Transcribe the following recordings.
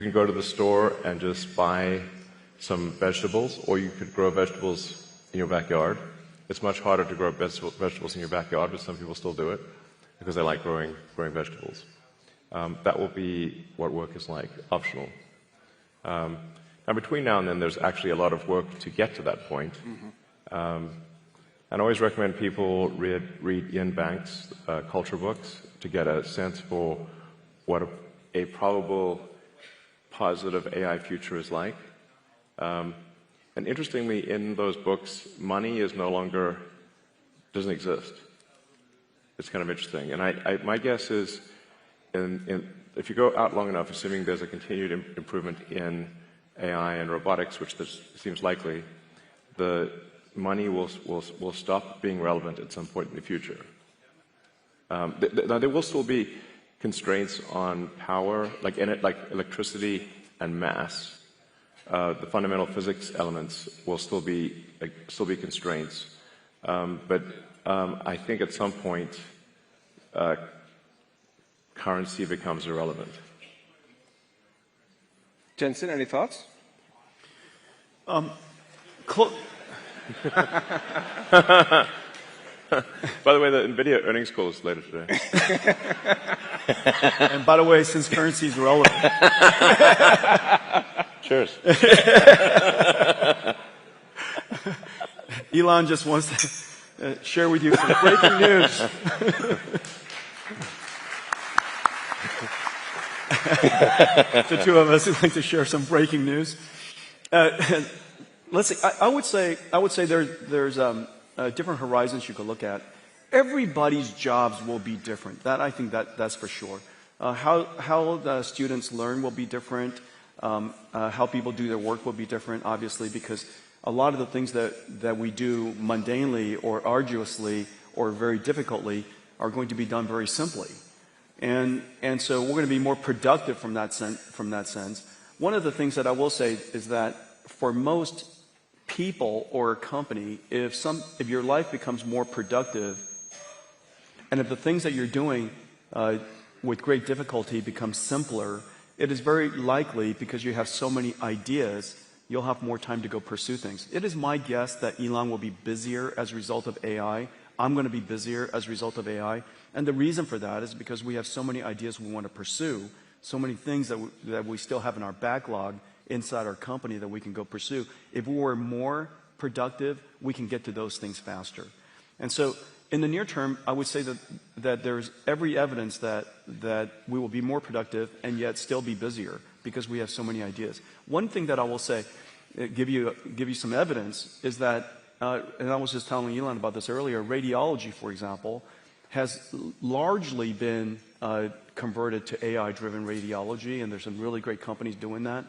You can go to the store and just buy some vegetables, or you could grow vegetables in your backyard. It's much harder to grow vegetables in your backyard, but some people still do it because they like growing vegetables. That will be what work is like, optional. Now, between now and then, there's actually a lot of work to get to that point. And I always recommend people read Ian Banks' culture books to get a sense for what a probable positive AI future is like. And interestingly, in those books, money is doesn't exist. It's kind of interesting. And my guess is, if you go out long enough, assuming there's a continued improvement in AI and robotics, which this seems likely, the money will stop being relevant at some point in the future. Now, there will still be constraints on power, like electricity and mass. The fundamental physics elements will still be constraints, but I think at some point currency becomes irrelevant. Jensen, any thoughts? By the way, the Nvidia earnings call is later today. And by the way, since currency is relevant. Cheers. Elon just wants to share with you some breaking news. The two of us would like to share some breaking news. Let's see. I would say there's different horizons you could look at. Everybody's jobs will be different. I think that's for sure. How the students learn will be different. How people do their work will be different, obviously, because a lot of the things that we do mundanely or arduously or very difficultly are going to be done very simply. And so we're going to be more productive from that sense. One of the things that I will say is that for most people or a company, if your life becomes more productive, and if the things that you're doing with great difficulty become simpler, it is very likely, because you have so many ideas, you'll have more time to go pursue things. It is my guess that Elon will be busier as a result of AI. I'm going to be busier as a result of AI. And the reason for that is because we have so many ideas we want to pursue, so many things that we still have in our backlog inside our company that we can go pursue. If we were more productive, we can get to those things faster. And so in the near term, I would say that there's every evidence that we will be more productive and yet still be busier because we have so many ideas. One thing that I will say, give you some evidence, is that, and I was just telling Elon about this earlier, radiology, for example, has largely been converted to AI-driven radiology, and there's some really great companies doing that.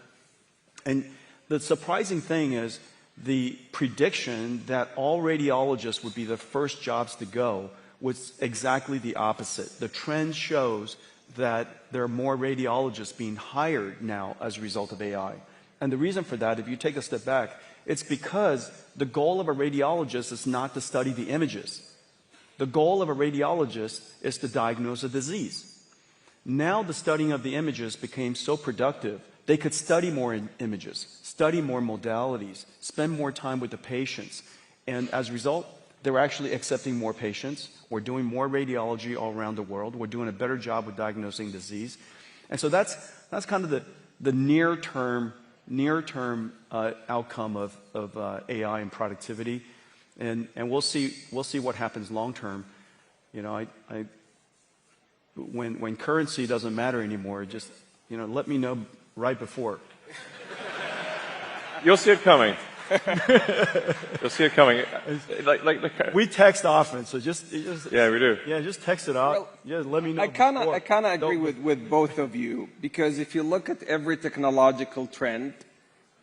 And the surprising thing is the prediction that all radiologists would be the first jobs to go was exactly the opposite. The trend shows that there are more radiologists being hired now as a result of AI. And the reason for that, if you take a step back, it's because the goal of a radiologist is not to study the images. The goal of a radiologist is to diagnose a disease. Now the studying of the images became so productive, they could study more images, study more modalities, spend more time with the patients. And as a result, they're actually accepting more patients. We're doing more radiology all around the world. We're doing a better job with diagnosing disease. And so that's kind of the near-term outcome of AI and productivity. And we'll see what happens long-term. You know, when currency doesn't matter anymore, just, let me know right before. You'll see it coming. You'll see it coming. We text often, so just yeah, we do. Yeah, just text it out. Well, yeah, let me know. I kind of agree with both of you, because if you look at every technological trend,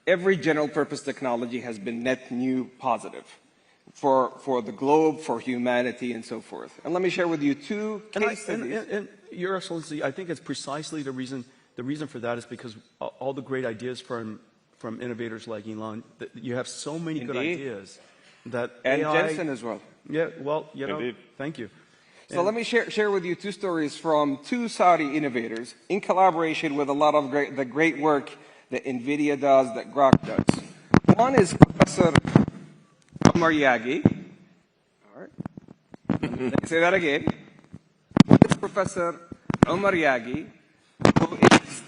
every general purpose technology has been net new positive for the globe, for humanity, and so forth. And let me share with you two case studies. And Your Excellency, I think it's precisely the reason. The reason for that is because all the great ideas from innovators like Elon, you have so many good ideas that and AI, Jensen as well. Yeah, well, Indeed. thank you. So let me share with you two stories from two Saudi innovators in collaboration with a lot of the great work that Nvidia does, that Grok does. One is Professor Omar Yagi. All right. Let me say that again. One is Professor Omar Yagi, who is...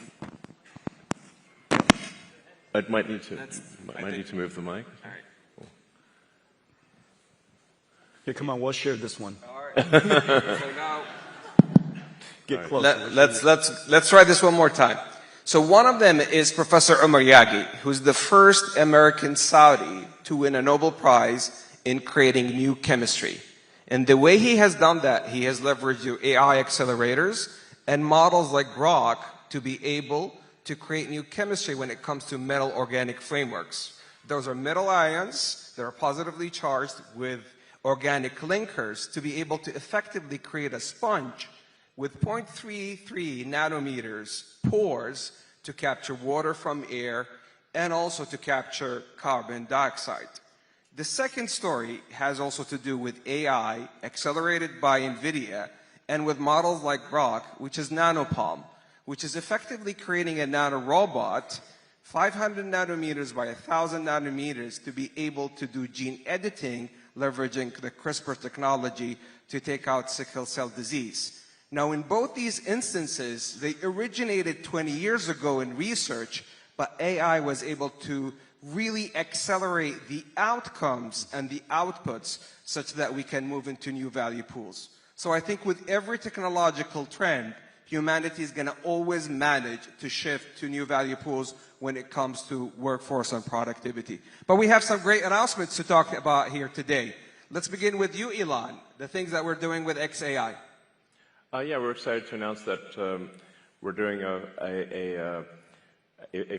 I might need to move the mic. All right. Cool. Okay, come on, we'll share this one. All right. So now... Get close. Let's try this one more time. So one of them is Professor Omar Yagi, who's the first American Saudi to win a Nobel Prize in creating new chemistry. And the way he has done that, he has leveraged your AI accelerators and models like Grok to be able to create new chemistry when it comes to metal organic frameworks. Those are metal ions that are positively charged with organic linkers to be able to effectively create a sponge with 0.33 nanometers pores to capture water from air and also to capture carbon dioxide. The second story has also to do with AI accelerated by Nvidia and with models like Grok, which is nanopalm, which is effectively creating a nanorobot 500 nanometers by 1,000 nanometers to be able to do gene editing, leveraging the CRISPR technology to take out sickle cell disease. Now, in both these instances, they originated 20 years ago in research, but AI was able to really accelerate the outcomes and the outputs such that we can move into new value pools. So I think with every technological trend, humanity is going to always manage to shift to new value pools when it comes to workforce and productivity. But we have some great announcements to talk about here today. Let's begin with you, Elon, the things that we're doing with XAI. Yeah, we're excited to announce that we're doing a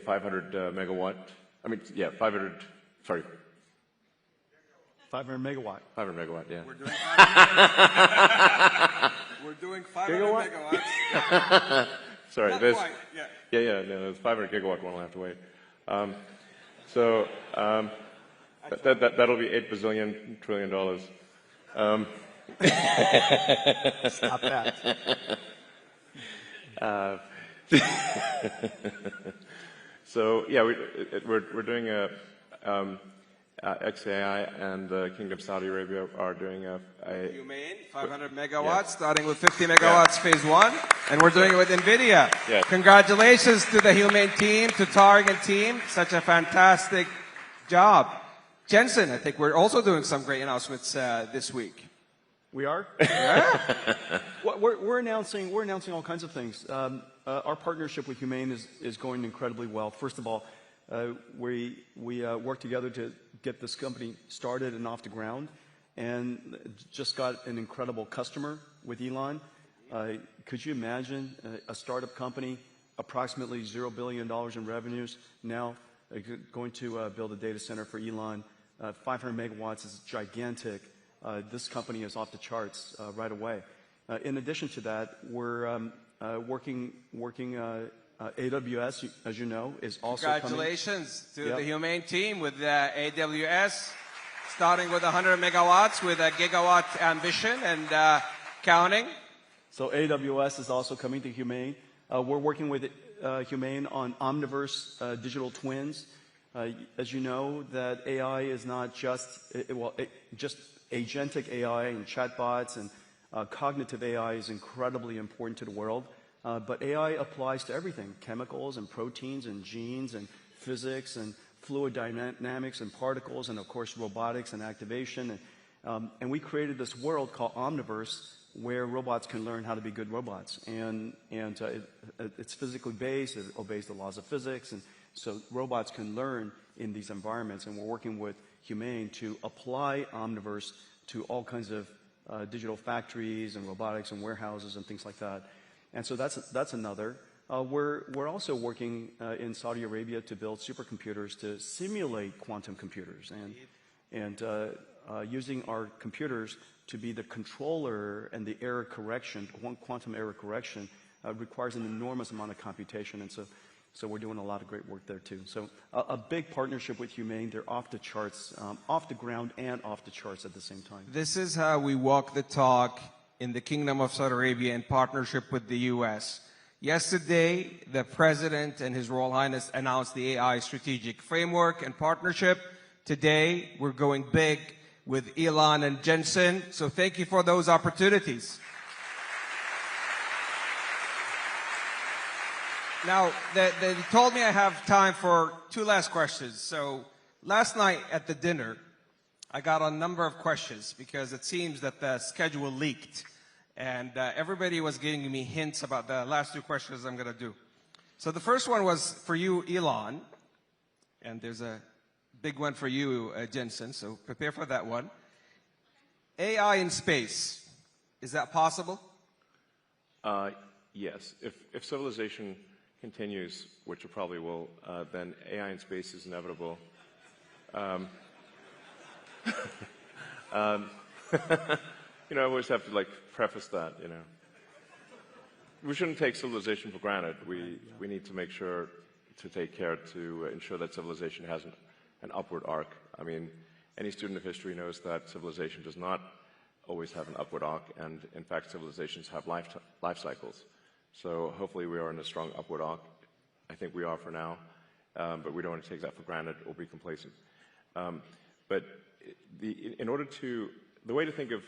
500 megawatt. 500 megawatt. 500 megawatt, yeah. We're doing 500 megawatts. Sorry, Not there's... quite, yeah. Yeah, no, there's 500 gigawatt one, we'll have to wait. That'll be $8 bazillion trillion. Stop that. So yeah, we're doing a XAI, and the Kingdom of Saudi Arabia are doing a Humane, 500 megawatts, starting with 50 megawatts phase one, and we're doing it with Nvidia. Yeah. Congratulations to the Humane team, to Tarek and team, such a fantastic job. Jensen, I think we're also doing some great announcements this week. We are? Yeah. We're announcing all kinds of things. Our partnership with Humane is going incredibly well. First of all, we work together to get this company started and off the ground, and just got an incredible customer with Elon. Could you imagine a startup company, approximately $0 billion in revenues, now going to build a data center for Elon? 500 megawatts is gigantic. This company is off the charts right away. In addition to that, we're working AWS, as you know, is also Congratulations to the Humane team with AWS, starting with 100 megawatts with a gigawatt ambition and counting. So AWS is also coming to Humane. We're working with Humane on Omniverse digital twins. As you know, that AI is not just just agentic AI and chatbots, and cognitive AI is incredibly important to the world. But AI applies to everything: chemicals and proteins and genes and physics and fluid dynamics and particles, and of course robotics and activation. And we created this world called Omniverse, where robots can learn how to be good robots. And it's physically based, it obeys the laws of physics, and so robots can learn in these environments. And we're working with Humane to apply Omniverse to all kinds of digital factories and robotics and warehouses and things like that. And so that's another. We're also working in Saudi Arabia to build supercomputers to simulate quantum computers, and using our computers to be the controller and the error correction. Quantum error correction requires an enormous amount of computation, and so we're doing a lot of great work there too. So a big partnership with Humane. They're off the charts, off the ground and off the charts at the same time. This is how we walk the talk in the Kingdom of Saudi Arabia in partnership with the U.S. Yesterday, the President and His Royal Highness announced the AI Strategic Framework and Partnership. Today, we're going big with Elon and Jensen. So thank you for those opportunities. Now, they told me I have time for 2 last questions. So last night at the dinner, I got a number of questions because it seems that the schedule leaked. And everybody was giving me hints about the last 2 questions I'm going to do. So the first one was for you, Elon. And there's a big one for you, Jensen. So prepare for that one. AI in space, is that possible? Yes. If civilization continues, which it probably will, then AI in space is inevitable. You know, I always have to like preface that, you know. We shouldn't take civilization for granted. We need to make sure to take care to ensure that civilization has an upward arc. I mean, any student of history knows that civilization does not always have an upward arc, and in fact, civilizations have life cycles. So hopefully we are in a strong upward arc. I think we are for now, but we don't want to take that for granted or be complacent. But the way to think of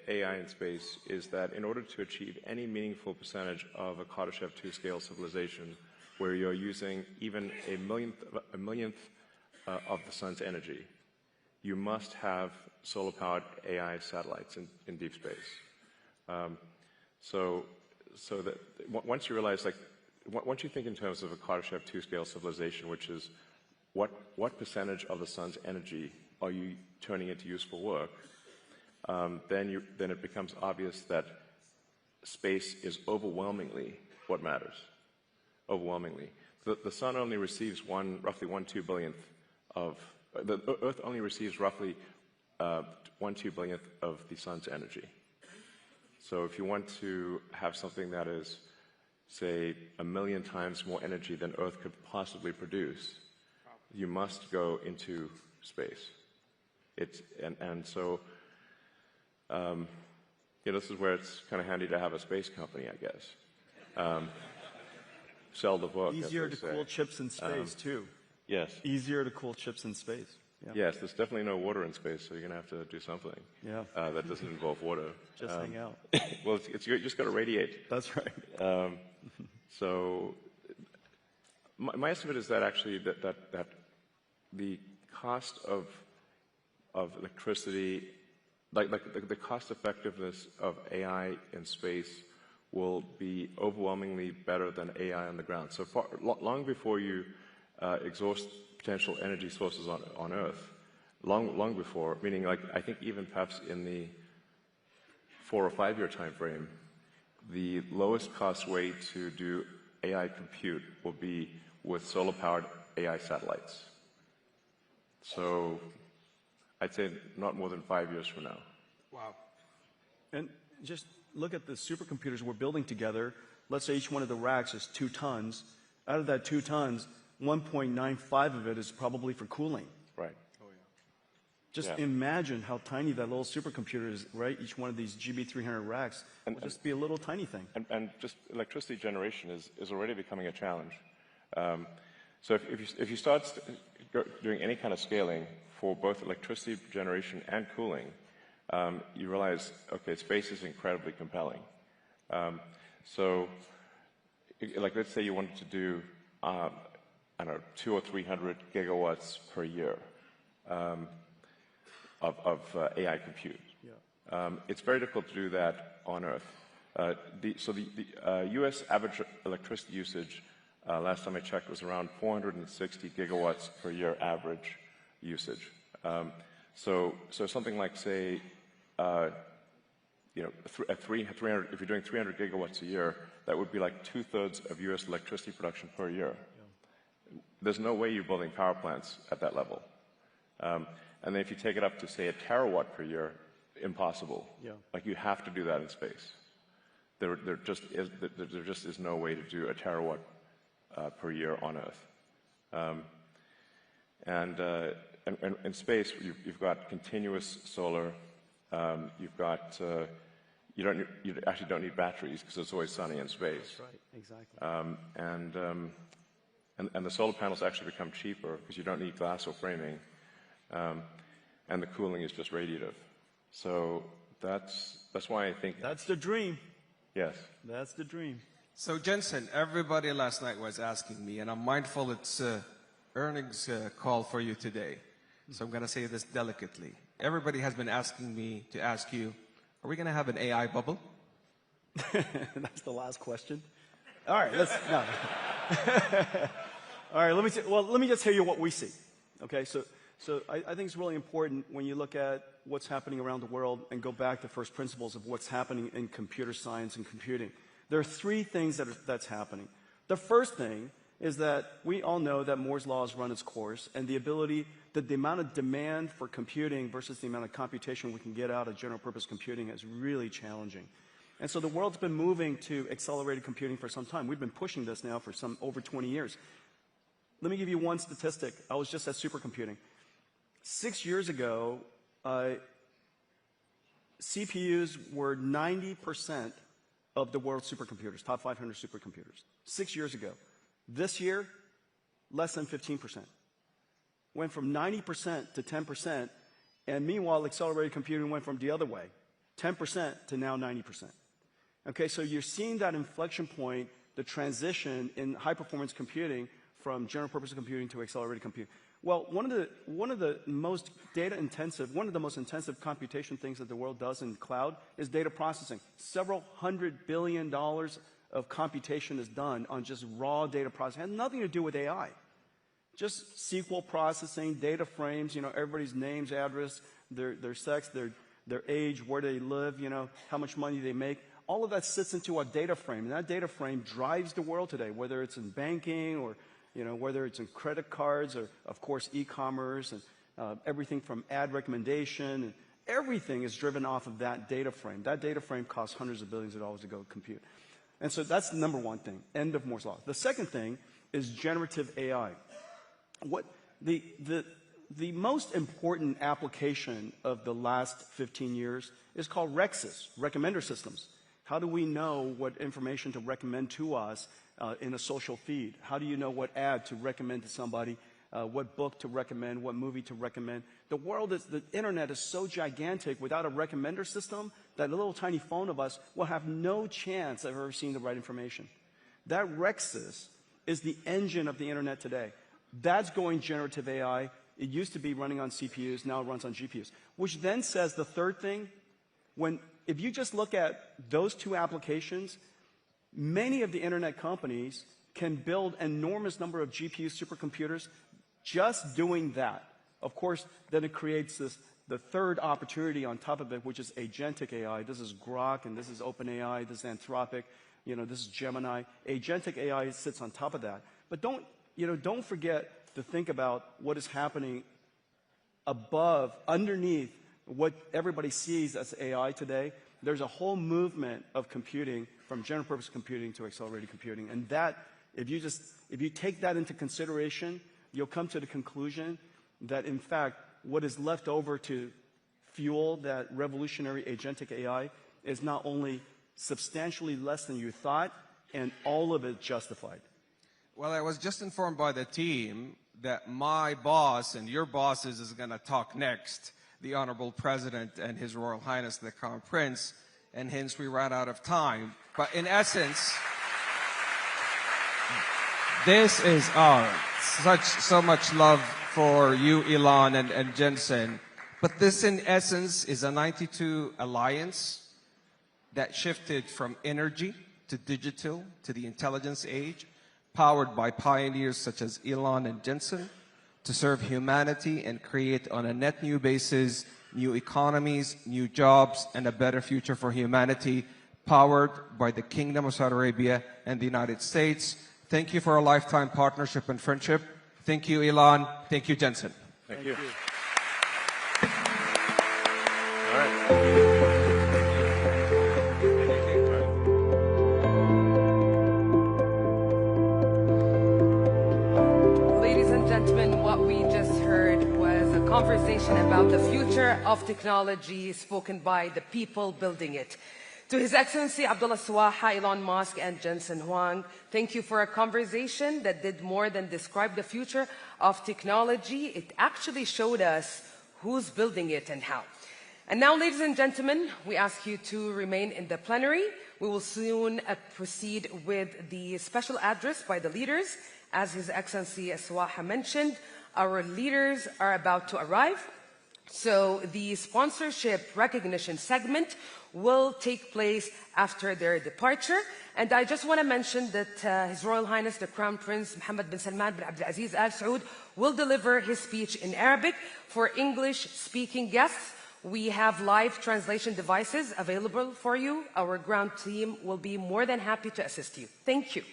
AI in space is that in order to achieve any meaningful percentage of a Kardashev 2 scale civilization, where you're using even a millionth of the sun's energy, you must have solar-powered AI satellites in deep space. So that once you realize, like, once you think in terms of a Kardashev 2 scale civilization, which is what percentage of the sun's energy are you turning into useful work, then it becomes obvious that space is overwhelmingly what matters. Overwhelmingly, the sun only receives roughly 1/2 billionth of the Earth only receives roughly 1/2 billionth of the sun's energy. So if you want to have something that is, say, 1,000,000 times more energy than Earth could possibly produce, you must go into space. So this is where it's kind of handy to have a space company, I guess. Sell the book. Easier to cool chips in space, too. Yes. Easier to cool chips in space. Yeah. Yes, there's definitely no water in space, so you're going to have to do something that doesn't involve water. Just hang out. Well, you just got to radiate. That's right. So my estimate is that actually that the cost of electricity, like the cost effectiveness of AI in space will be overwhelmingly better than AI on the ground. So long before you exhaust potential energy sources on Earth, long before, meaning like I think even perhaps in the 4 or 5 year time frame, the lowest cost way to do AI compute will be with solar-powered AI satellites. So I'd say not more than 5 years from now. Wow. And just look at the supercomputers we're building together. Let's say each one of the racks is 2 tons. Out of that 2 tons, 1.95 of it is probably for cooling. Right. Oh, yeah. Just imagine how tiny that little supercomputer is, right? Each one of these GB300 racks will just be a little tiny thing. And just electricity generation is already becoming a challenge. So if you start doing any kind of scaling for both electricity generation and cooling, you realize, okay, space is incredibly compelling. So, like, let's say you wanted to do, I don't know, 200 or 300 gigawatts per year of AI compute. Yeah. It's very difficult to do that on Earth. So the U.S. average electricity usage, last time I checked, was around 460 gigawatts per year average usage. So something like, say, at 300, if you're doing 300 gigawatts a year, that would be like 2/3 of U.S. electricity production per year. Yeah. There's no way you're building power plants at that level. And then if you take it up to, say, a terawatt per year, impossible. Yeah. Like, you have to do that in space. There just is no way to do a terawatt per year on Earth. And in space, you've got continuous solar. You've got you actually don't need batteries because it's always sunny in space. That's right, exactly. And the solar panels actually become cheaper because you don't need glass or framing, and the cooling is just radiative. So that's why I think That's the dream. yes. That's the dream. So Jensen, everybody last night was asking me, and I'm mindful it's earnings call for you today. So I'm going to say this delicately. Everybody has been asking me to ask you, are we going to have an AI bubble? That's the last question. All right, no. All right, let me just tell you what we see. Okay, so I think it's really important when you look at what's happening around the world and go back to first principles of what's happening in computer science and computing. There are three things that's happening. The first thing is that we all know that Moore's law has run its course, and the amount of demand for computing versus the amount of computation we can get out of general purpose computing is really challenging. And so the world's been moving to accelerated computing for some time. We've been pushing this now for over 20 years. Let me give you one statistic. I was just at supercomputing. 6 years ago, CPUs were 90% of the world's supercomputers, top 500 supercomputers. 6 years ago. This year, less than 15%. Went from 90% to 10%, and meanwhile, accelerated computing went from the other way, 10% to now 90%. Okay, so you're seeing that inflection point, the transition in high-performance computing from general-purpose computing to accelerated computing. Well, one of the most data-intensive, one of the most intensive computation things that the world does in cloud is data processing. Several $100 billion of computation is done on just raw data processing. It had nothing to do with AI. Just SQL processing, data frames, everybody's names, address, their sex, their age, where they live, how much money they make. All of that sits into a data frame, and that data frame drives the world today, whether it's in banking or whether it's in credit cards or, of course, e-commerce and everything from ad recommendation. And everything is driven off of that data frame. That data frame costs hundreds of billions of dollars to go compute. And so that's the number one thing, end of Moore's law. The second thing is generative AI. What the most important application of the last 15 years is called REXs, recommender systems. How do we know what information to recommend to us in a social feed? How do you know what ad to recommend to somebody, what book to recommend, what movie to recommend? The internet is so gigantic without a recommender system that a little tiny phone of us will have no chance of ever seeing the right information. That REXs is the engine of the internet today. That's going generative AI. It used to be running on CPUs, now it runs on GPUs. Which then says the third thing, if you just look at those two applications, many of the internet companies can build an enormous number of GPU supercomputers just doing that. Of course, then it creates the third opportunity on top of it, which is agentic AI. This is Grok, and this is OpenAI, this is Anthropic, this is Gemini. Agentic AI sits on top of that. But don't forget to think about what is happening underneath what everybody sees as AI today. There's a whole movement of computing from general purpose computing to accelerated computing. And that, if you take that into consideration, you'll come to the conclusion that, in fact, what is left over to fuel that revolutionary agentic AI is not only substantially less than you thought, and all of it justified. Well, I was just informed by the team that my boss and your bosses is going to talk next, the Honorable President and His Royal Highness the Crown Prince, and hence we ran out of time. But in essence, this is so much love for you, Elon and Jensen. But this, in essence, is a 92 alliance that shifted from energy to digital to the intelligence age, powered by pioneers such as Elon and Jensen, to serve humanity and create on a net new basis new economies, new jobs, and a better future for humanity, powered by the Kingdom of Saudi Arabia and the United States. Thank you for a lifetime partnership and friendship. Thank you, Elon. Thank you, Jensen. Thank you. Conversation about the future of technology spoken by the people building it. To His Excellency Abdullah Swaha, Elon Musk, and Jensen Huang, thank you for a conversation that did more than describe the future of technology. It actually showed us who's building it and how. And now, ladies and gentlemen, we ask you to remain in the plenary. We will soon proceed with the special address by the leaders. As His Excellency Swaha mentioned, our leaders are about to arrive. So the sponsorship recognition segment will take place after their departure. And I just want to mention that His Royal Highness the Crown Prince Mohammed bin Salman bin Abdulaziz Al Saud will deliver his speech in Arabic. For English-speaking guests, we have live translation devices available for you. Our ground team will be more than happy to assist you. Thank you.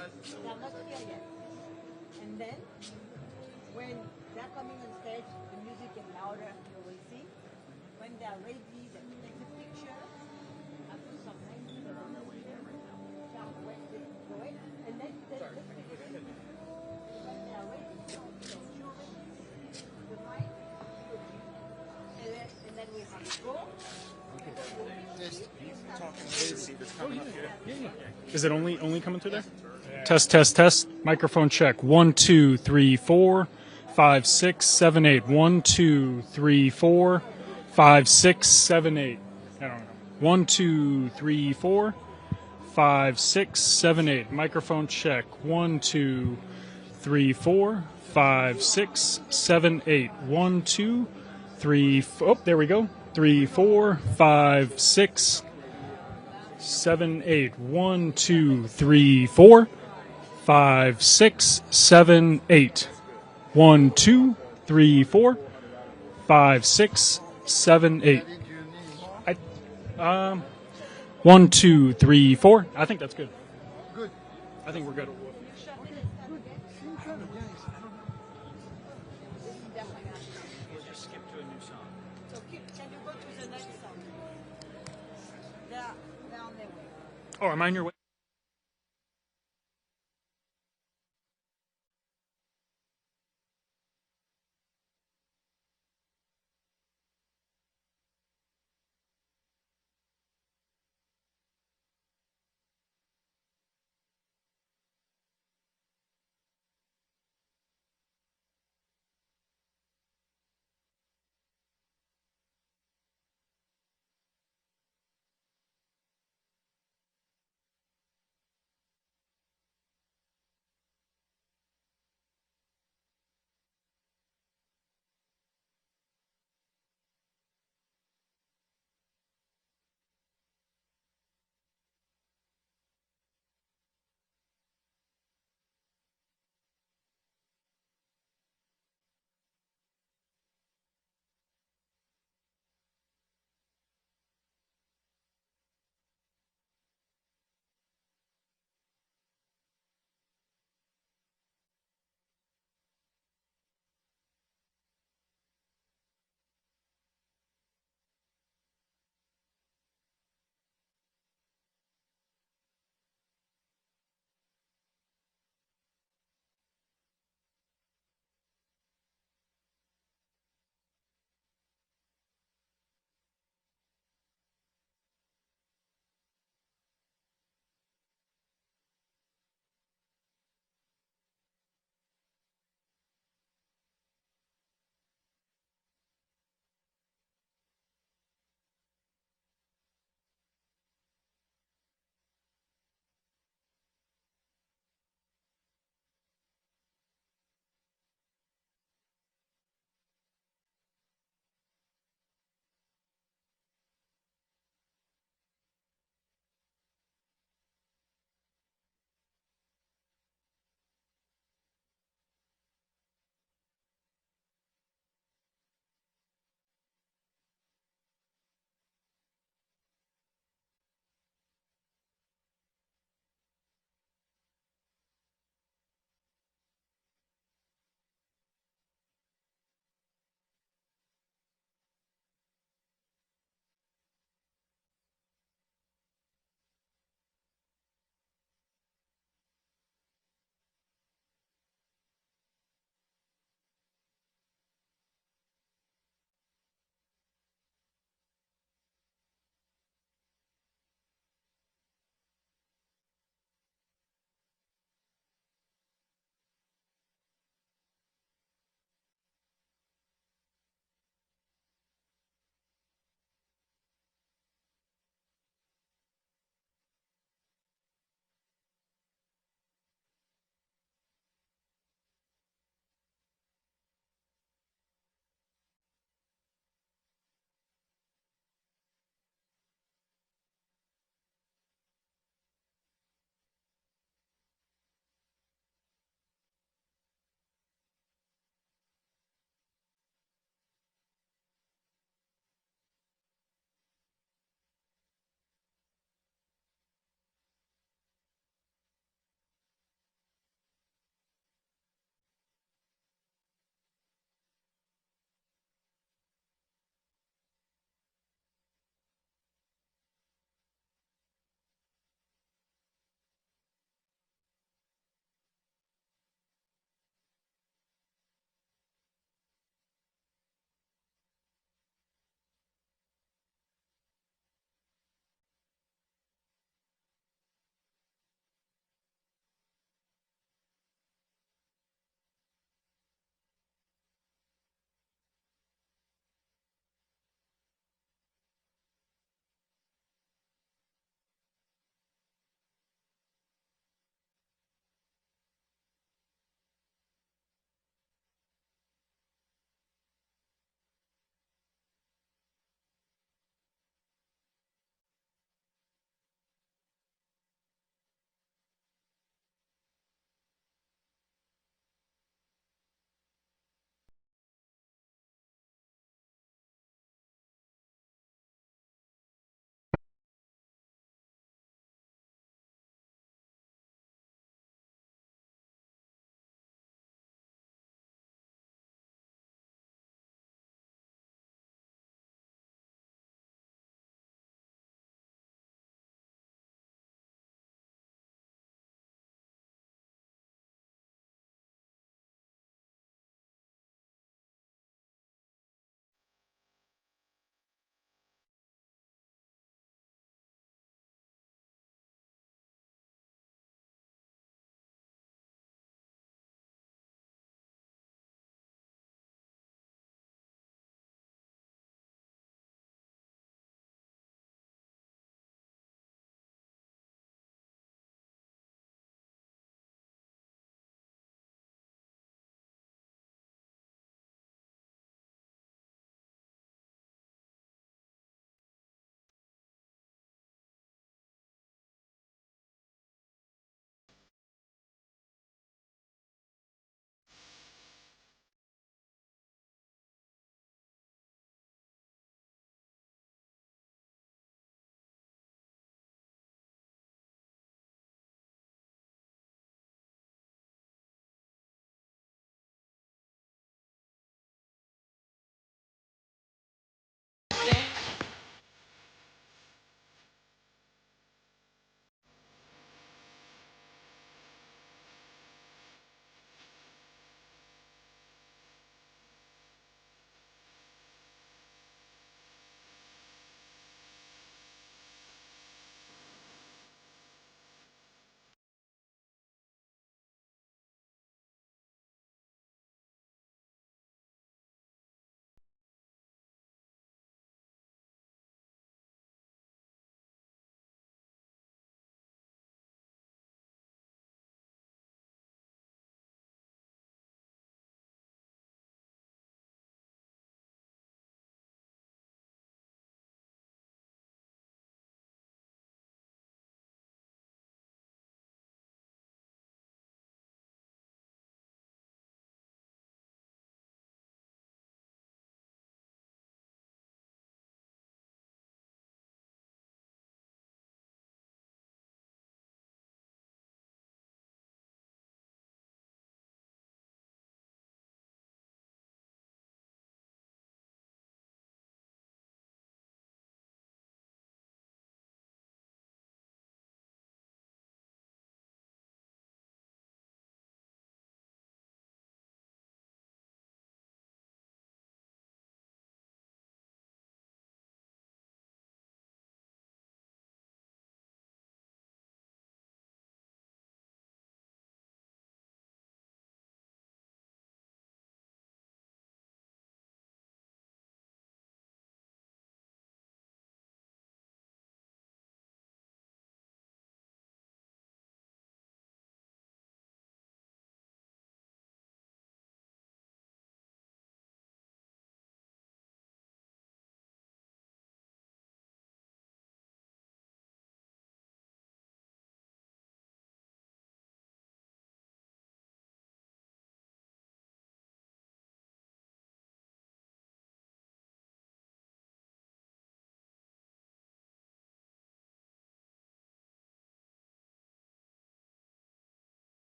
They are not here yet. And then, when they're coming on stage, the music is louder, you will see. When they are ready, they take the picture. After some time, they are on their way there right now. And then they take the picture. When they are ready, they the mic, and then we have to go. Is it only coming through there? Test, test, test. Microphone check. 1, 2, 3, 4, 5, 6, 7, 8. 1, 2, 3, 4, 5, 6, 7, 8. I don't know. 1, 2, 3, 4, 5, 6, 7, 8. Microphone check. 1, 2, 3, 4, 5, 6, 7, 8. 1, 2, 3, oh, there we go. 3, 4, 5, 6, 7, 8. 1, 2, 3, 4, 5, 6, 7, 8. 1, 2, 3, 4, 5, 6, 7, 8. 1, 2, 3, 4. I think that's good. Good. I think we're good. We'll just skip to a new song. So can you go to the next song? They're on their way. Oh, am I in your way?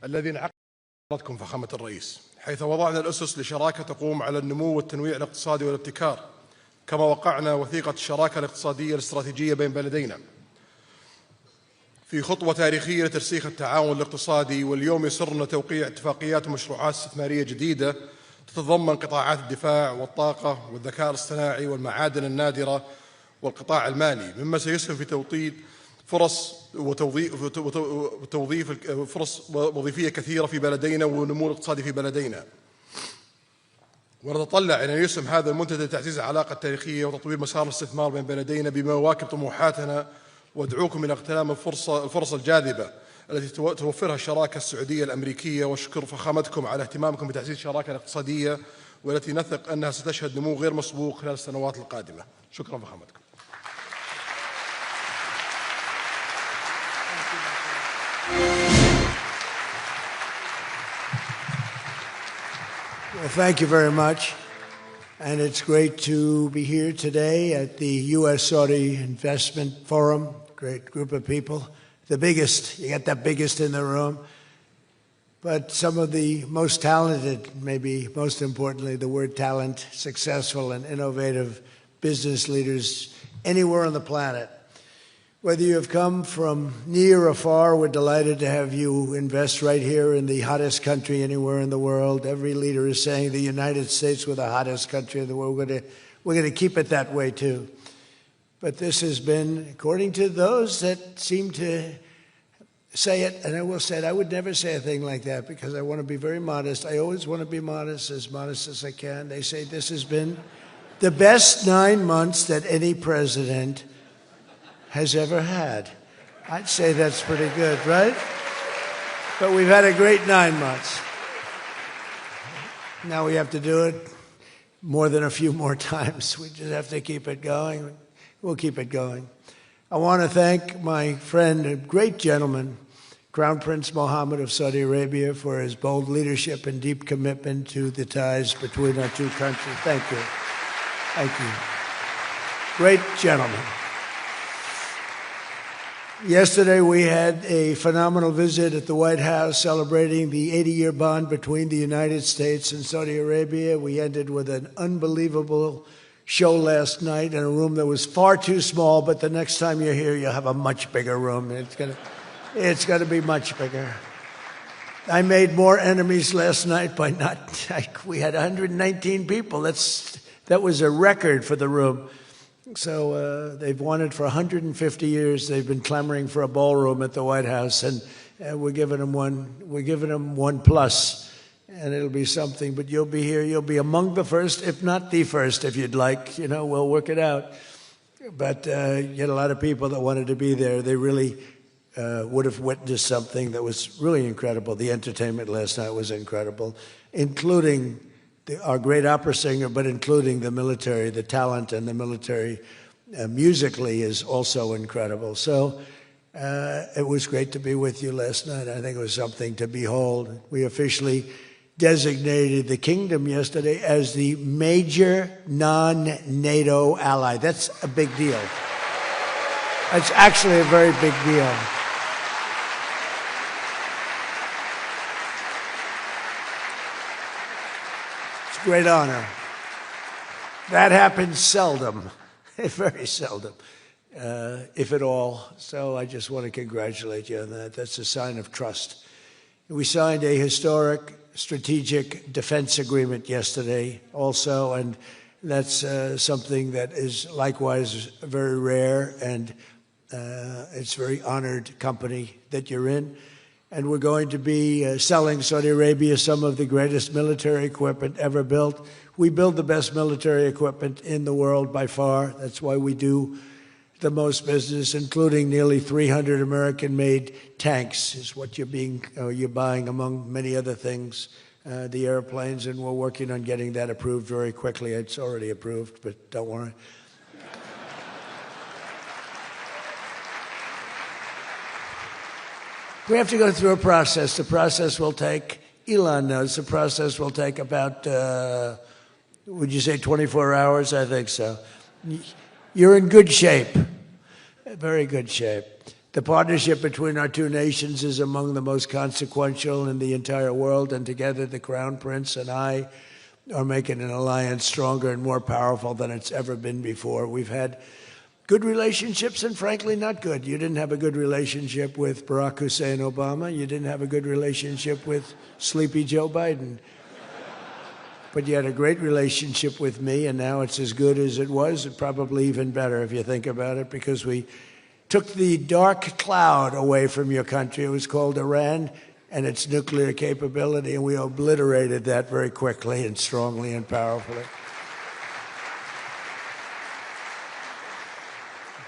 الذي انعقدكم فخامة الرئيس، حيث وضعنا الأسس لشراكة تقوم على النمو والتنويع الاقتصادي والابتكار، كما وقعنا وثيقة الشراكة الاقتصادية الاستراتيجية بين بلدينا في خطوة تاريخية لترسيخ التعاون الاقتصادي. واليوم يسرنا توقيع اتفاقيات ومشروعات استثمارية جديدة تتضمن قطاعات الدفاع والطاقة والذكاء الاصطناعي والمعادن النادرة والقطاع المالي، مما سيسهم في توطيد فرص فرص وظيفية كثيرة في بلدينا والنمو الاقتصادي في بلدينا. ونتطلع إلى أن يسهم هذا المنتدى لتعزيز العلاقة التاريخية وتطوير مسار الاستثمار بين بلدينا بما يواكب طموحاتنا، وادعوكم إلى اغتنام الفرص الجاذبة التي توفرها الشراكة السعودية الأمريكية. واشكر فخامتكم على اهتمامكم بتعزيز الشراكة الاقتصادية، والتي نثق أنها ستشهد نمو غير مسبوق خلال السنوات القادمة. شكرا فخامتكم. Well, thank you very much. And it's great to be here today at the U.S. Saudi Investment Forum. Great group of people. The biggest, you got the biggest in the room. But some of the most talented, maybe most importantly, the word talent, successful and innovative business leaders anywhere on the planet. Whether you have come from near or far, we're delighted to have you invest right here in the hottest country anywhere in the world. Every leader is saying the United States we're the hottest country in the world. We're going to keep it that way too. But this has been, according to those that seem to say it, and I will say it, I would never say a thing like that because I want to be very modest. I always want to be modest as I can. They say this has been the best 9 months that any president has ever had. I'd say that's pretty good, right? But we've had a great 9 months. Now we have to do it more than a few more times. We just have to keep it going. We'll keep it going. I want to thank my friend, a great gentleman, Crown Prince Mohammed of Saudi Arabia, for his bold leadership and deep commitment to the ties between our two countries. Thank you. Thank you. Great gentleman. Yesterday, we had a phenomenal visit at the White House celebrating the 80-year bond between the United States and Saudi Arabia. We ended with an unbelievable show last night in a room that was far too small, but the next time you're here, you'll have a much bigger room. It's going to be much bigger. I made more enemies last night by not, we had 119 people. That was a record for the room. So they've wanted for 150 years. They've been clamoring for a ballroom at the White House, and we're giving them one. We're giving them 1+, and it'll be something. But you'll be here. You'll be among the first, if not the first, if you'd like. You know, we'll work it out. But you had a lot of people that wanted to be there. They really would have witnessed something that was really incredible. The entertainment last night was incredible, including our great opera singer, but including the military. The talent and the military musically is also incredible. So it was great to be with you last night. I think it was something to behold. We officially designated the kingdom yesterday as the major non-NATO ally. That's a big deal. That's actually a very big deal. Great honor. That happens seldom, very seldom, if at all. So I just want to congratulate you on that. That's a sign of trust. We signed a historic strategic defense agreement yesterday also, and that's something that is likewise very rare, and it's a very honored company that you're in. And we're going to be selling Saudi Arabia some of the greatest military equipment ever built. We build the best military equipment in the world by far. That's why we do the most business, including nearly 300 American-made tanks is what you're buying, among many other things, the airplanes, and we're working on getting that approved very quickly. It's already approved, but don't worry. We have to go through a process. The process will take, Elon knows, the process will take about, would you say 24 hours? I think so. You're in good shape, very good shape. The partnership between our two nations is among the most consequential in the entire world, and together the Crown Prince and I are making an alliance stronger and more powerful than it's ever been before. We've had good relationships and frankly not good. You didn't have a good relationship with Barack Hussein Obama. You didn't have a good relationship with Sleepy Joe Biden. But you had a great relationship with me, and now it's as good as it was, and probably even better if you think about it, because we took the dark cloud away from your country. It was called Iran and its nuclear capability, and we obliterated that very quickly and strongly and powerfully.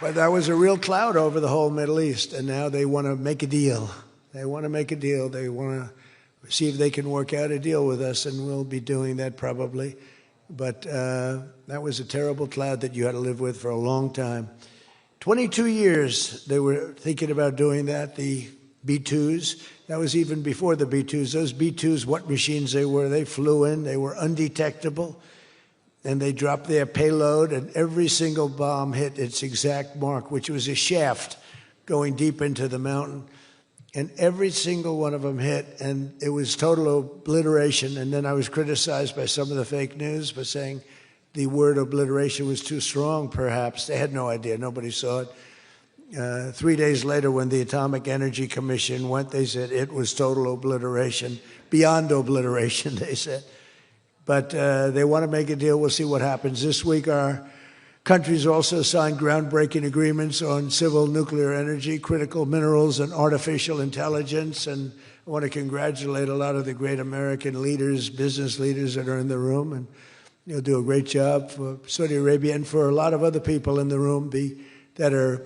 But that was a real cloud over the whole Middle East, and now they want to make a deal. They want to make a deal. They want to see if they can work out a deal with us, and we'll be doing that probably. But that was a terrible cloud that you had to live with for a long time. 22 years they were thinking about doing that, the B-2s. That was even before the B-2s. Those B-2s, what machines they were, they flew in, they were undetectable, and they dropped their payload, and every single bomb hit its exact mark, which was a shaft going deep into the mountain. And every single one of them hit, and it was total obliteration. And then I was criticized by some of the fake news for saying the word obliteration was too strong, perhaps. They had no idea. Nobody saw it. 3 days later, when the Atomic Energy Commission went, they said it was total obliteration, beyond obliteration, they said. But they want to make a deal. We'll see what happens. This week, our countries also signed groundbreaking agreements on civil nuclear energy, critical minerals, and artificial intelligence. And I want to congratulate a lot of the great American leaders, business leaders that are in the room. And you'll do a great job for Saudi Arabia and for a lot of other people in the room that are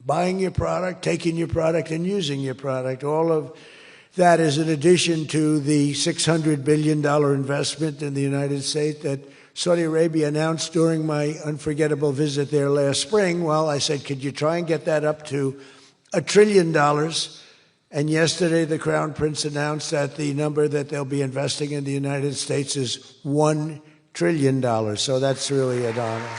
buying your product, taking your product, and using your product. All of that is in addition to the $600 billion investment in the United States that Saudi Arabia announced during my unforgettable visit there last spring. Well, I said, could you try and get that up to $1 trillion? And yesterday, the Crown Prince announced that the number that they'll be investing in the United States is $1 trillion. So that's really an honor.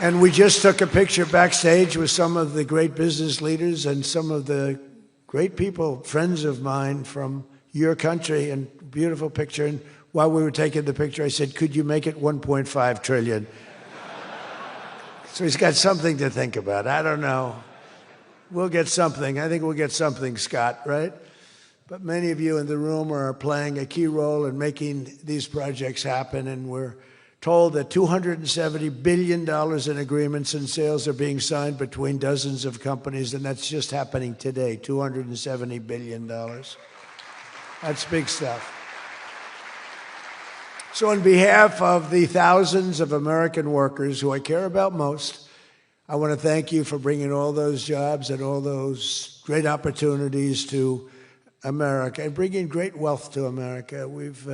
And we just took a picture backstage with some of the great business leaders and some of the great people, friends of mine from your country, and beautiful picture. And while we were taking the picture, I said, could you make it 1.5 trillion? So he's got something to think about. I don't know. We'll get something. I think we'll get something, Scott, right? But many of you in the room are playing a key role in making these projects happen, and we're told that $270 billion in agreements and sales are being signed between dozens of companies, and that's just happening today, $270 billion. That's big stuff. So on behalf of the thousands of American workers who I care about most, I want to thank you for bringing all those jobs and all those great opportunities to America and bringing great wealth to America. We've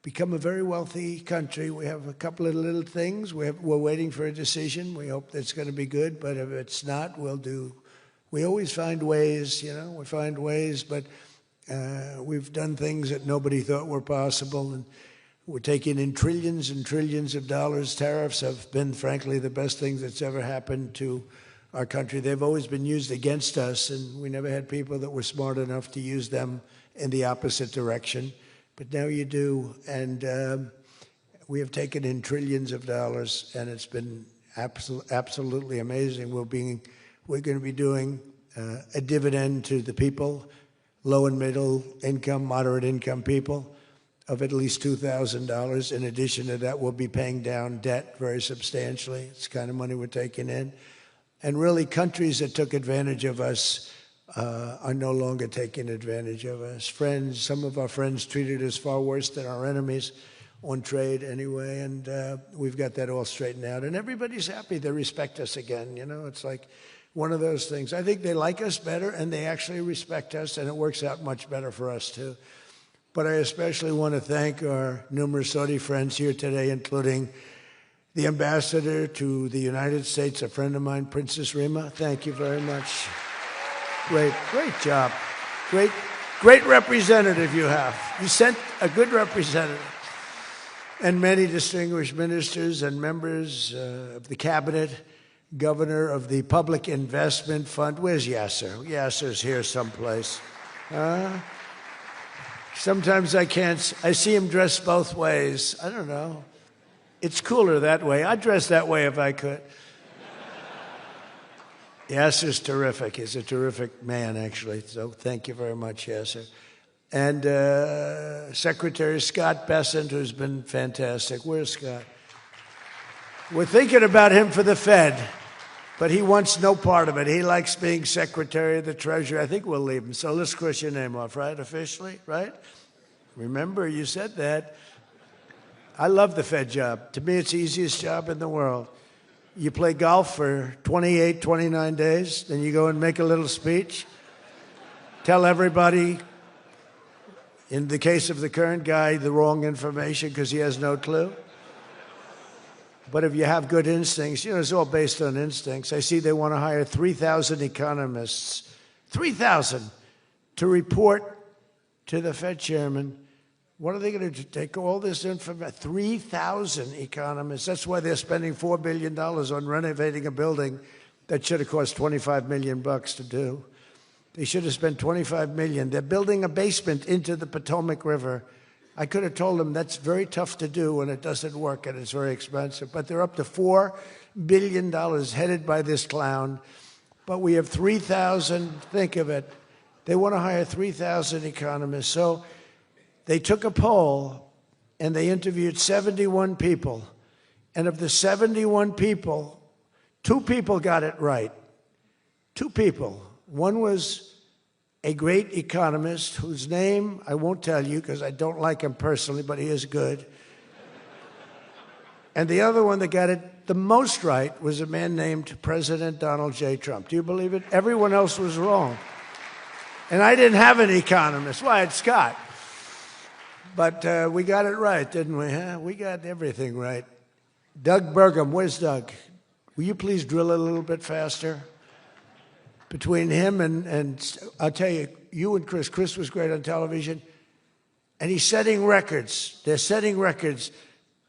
become a very wealthy country. We have a couple of little things. We're waiting for a decision. We hope that's going to be good, but if it's not, we always find ways, we find ways, but we've done things that nobody thought were possible, and we're taking in trillions and trillions of dollars. Tariffs have been, frankly, the best thing that's ever happened to our country. They've always been used against us, and we never had people that were smart enough to use them in the opposite direction. But now you do, and we have taken in trillions of dollars, and it's been absolutely amazing. We're going to be doing a dividend to the people, low and middle income, moderate income people, of at least $2,000. In addition to that, we'll be paying down debt very substantially. It's the kind of money we're taking in. And really, countries that took advantage of us are no longer taking advantage of us. Some of our friends treated us far worse than our enemies on trade anyway, and we've got that all straightened out. And everybody's happy. They respect us again. It's like one of those things. I think they like us better, and they actually respect us, and it works out much better for us, too. But I especially want to thank our numerous Saudi friends here today, including the ambassador to the United States, a friend of mine, Princess Rima. Thank you very much. Great job. Great representative you have. You sent a good representative. and many distinguished ministers and members of the cabinet, governor of the Public Investment Fund. Where's Yasser? Yasser's here someplace. Sometimes I see him dressed both ways. I don't know. It's cooler that way. I'd dress that way if I could. Yasser's terrific. He's a terrific man, actually. So thank you very much, Yasser. And Secretary Scott Bessent, who's been fantastic. Where's Scott? We're thinking about him for the Fed, but he wants no part of it. He likes being Secretary of the Treasury. I think we'll leave him. So let's cross your name off, right? Officially, right? Remember, you said that. I love the Fed job. To me, it's the easiest job in the world. You play golf for 28, 29 days, then you go and make a little speech, tell everybody, in the case of the current guy, the wrong information because he has no clue. But if you have good instincts, you know, it's all based on instincts. I see they want to hire 3,000 economists, 3,000, to report to the Fed chairman. What are they going to do? Take all this information? 3,000 economists. That's why they're spending $4 billion on renovating a building that should have cost $25 million to do. They should have spent $25 million. They're building a basement into the Potomac River. I could have told them that's very tough to do and it doesn't work and it's very expensive. But they're up to $4 billion headed by this clown. But we have 3,000, think of it. They want to hire 3,000 economists. So they took a poll and they interviewed 71 people. And of the 71 people, 2 people got it right. 2 people. One was a great economist whose name I won't tell you because I don't like him personally, but he is good. And the other one that got it the most right was a man named President Donald J. Trump. Do you believe it? Everyone else was wrong. And I didn't have an economist. Well, I had Scott. But we got it right, didn't we? Huh? We got everything right. Doug Burgum, where's Doug? Will you please drill a little bit faster? Between him and I'll tell you, you and Chris was great on television, and he's setting records. They're setting records,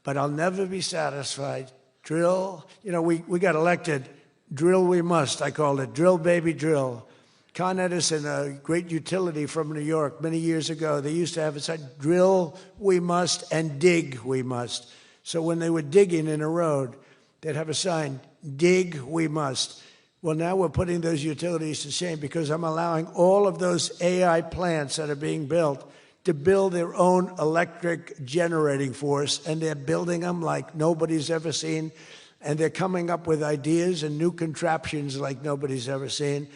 but I'll never be satisfied. Drill, you know, we got elected. Drill we must, I called it. Drill, baby, drill. Con Edison, a great utility from New York many years ago, they used to have a sign, drill we must and dig we must. So when they were digging in a road, they'd have a sign, dig we must. Well, now we're putting those utilities to shame because I'm allowing all of those AI plants that are being built to build their own electric generating force, and they're building them like nobody's ever seen, and they're coming up with ideas and new contraptions like nobody's ever seen.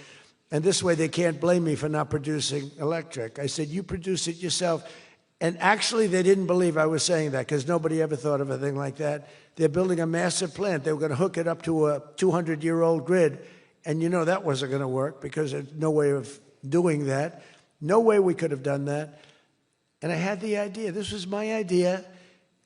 And this way they can't blame me for not producing electric. I said, you produce it yourself. And actually they didn't believe I was saying that because nobody ever thought of a thing like that. They're building a massive plant. They were going to hook it up to a 200-year-old grid. And you know that wasn't going to work because there's no way of doing that. No way we could have done that. And I had the idea. This was my idea,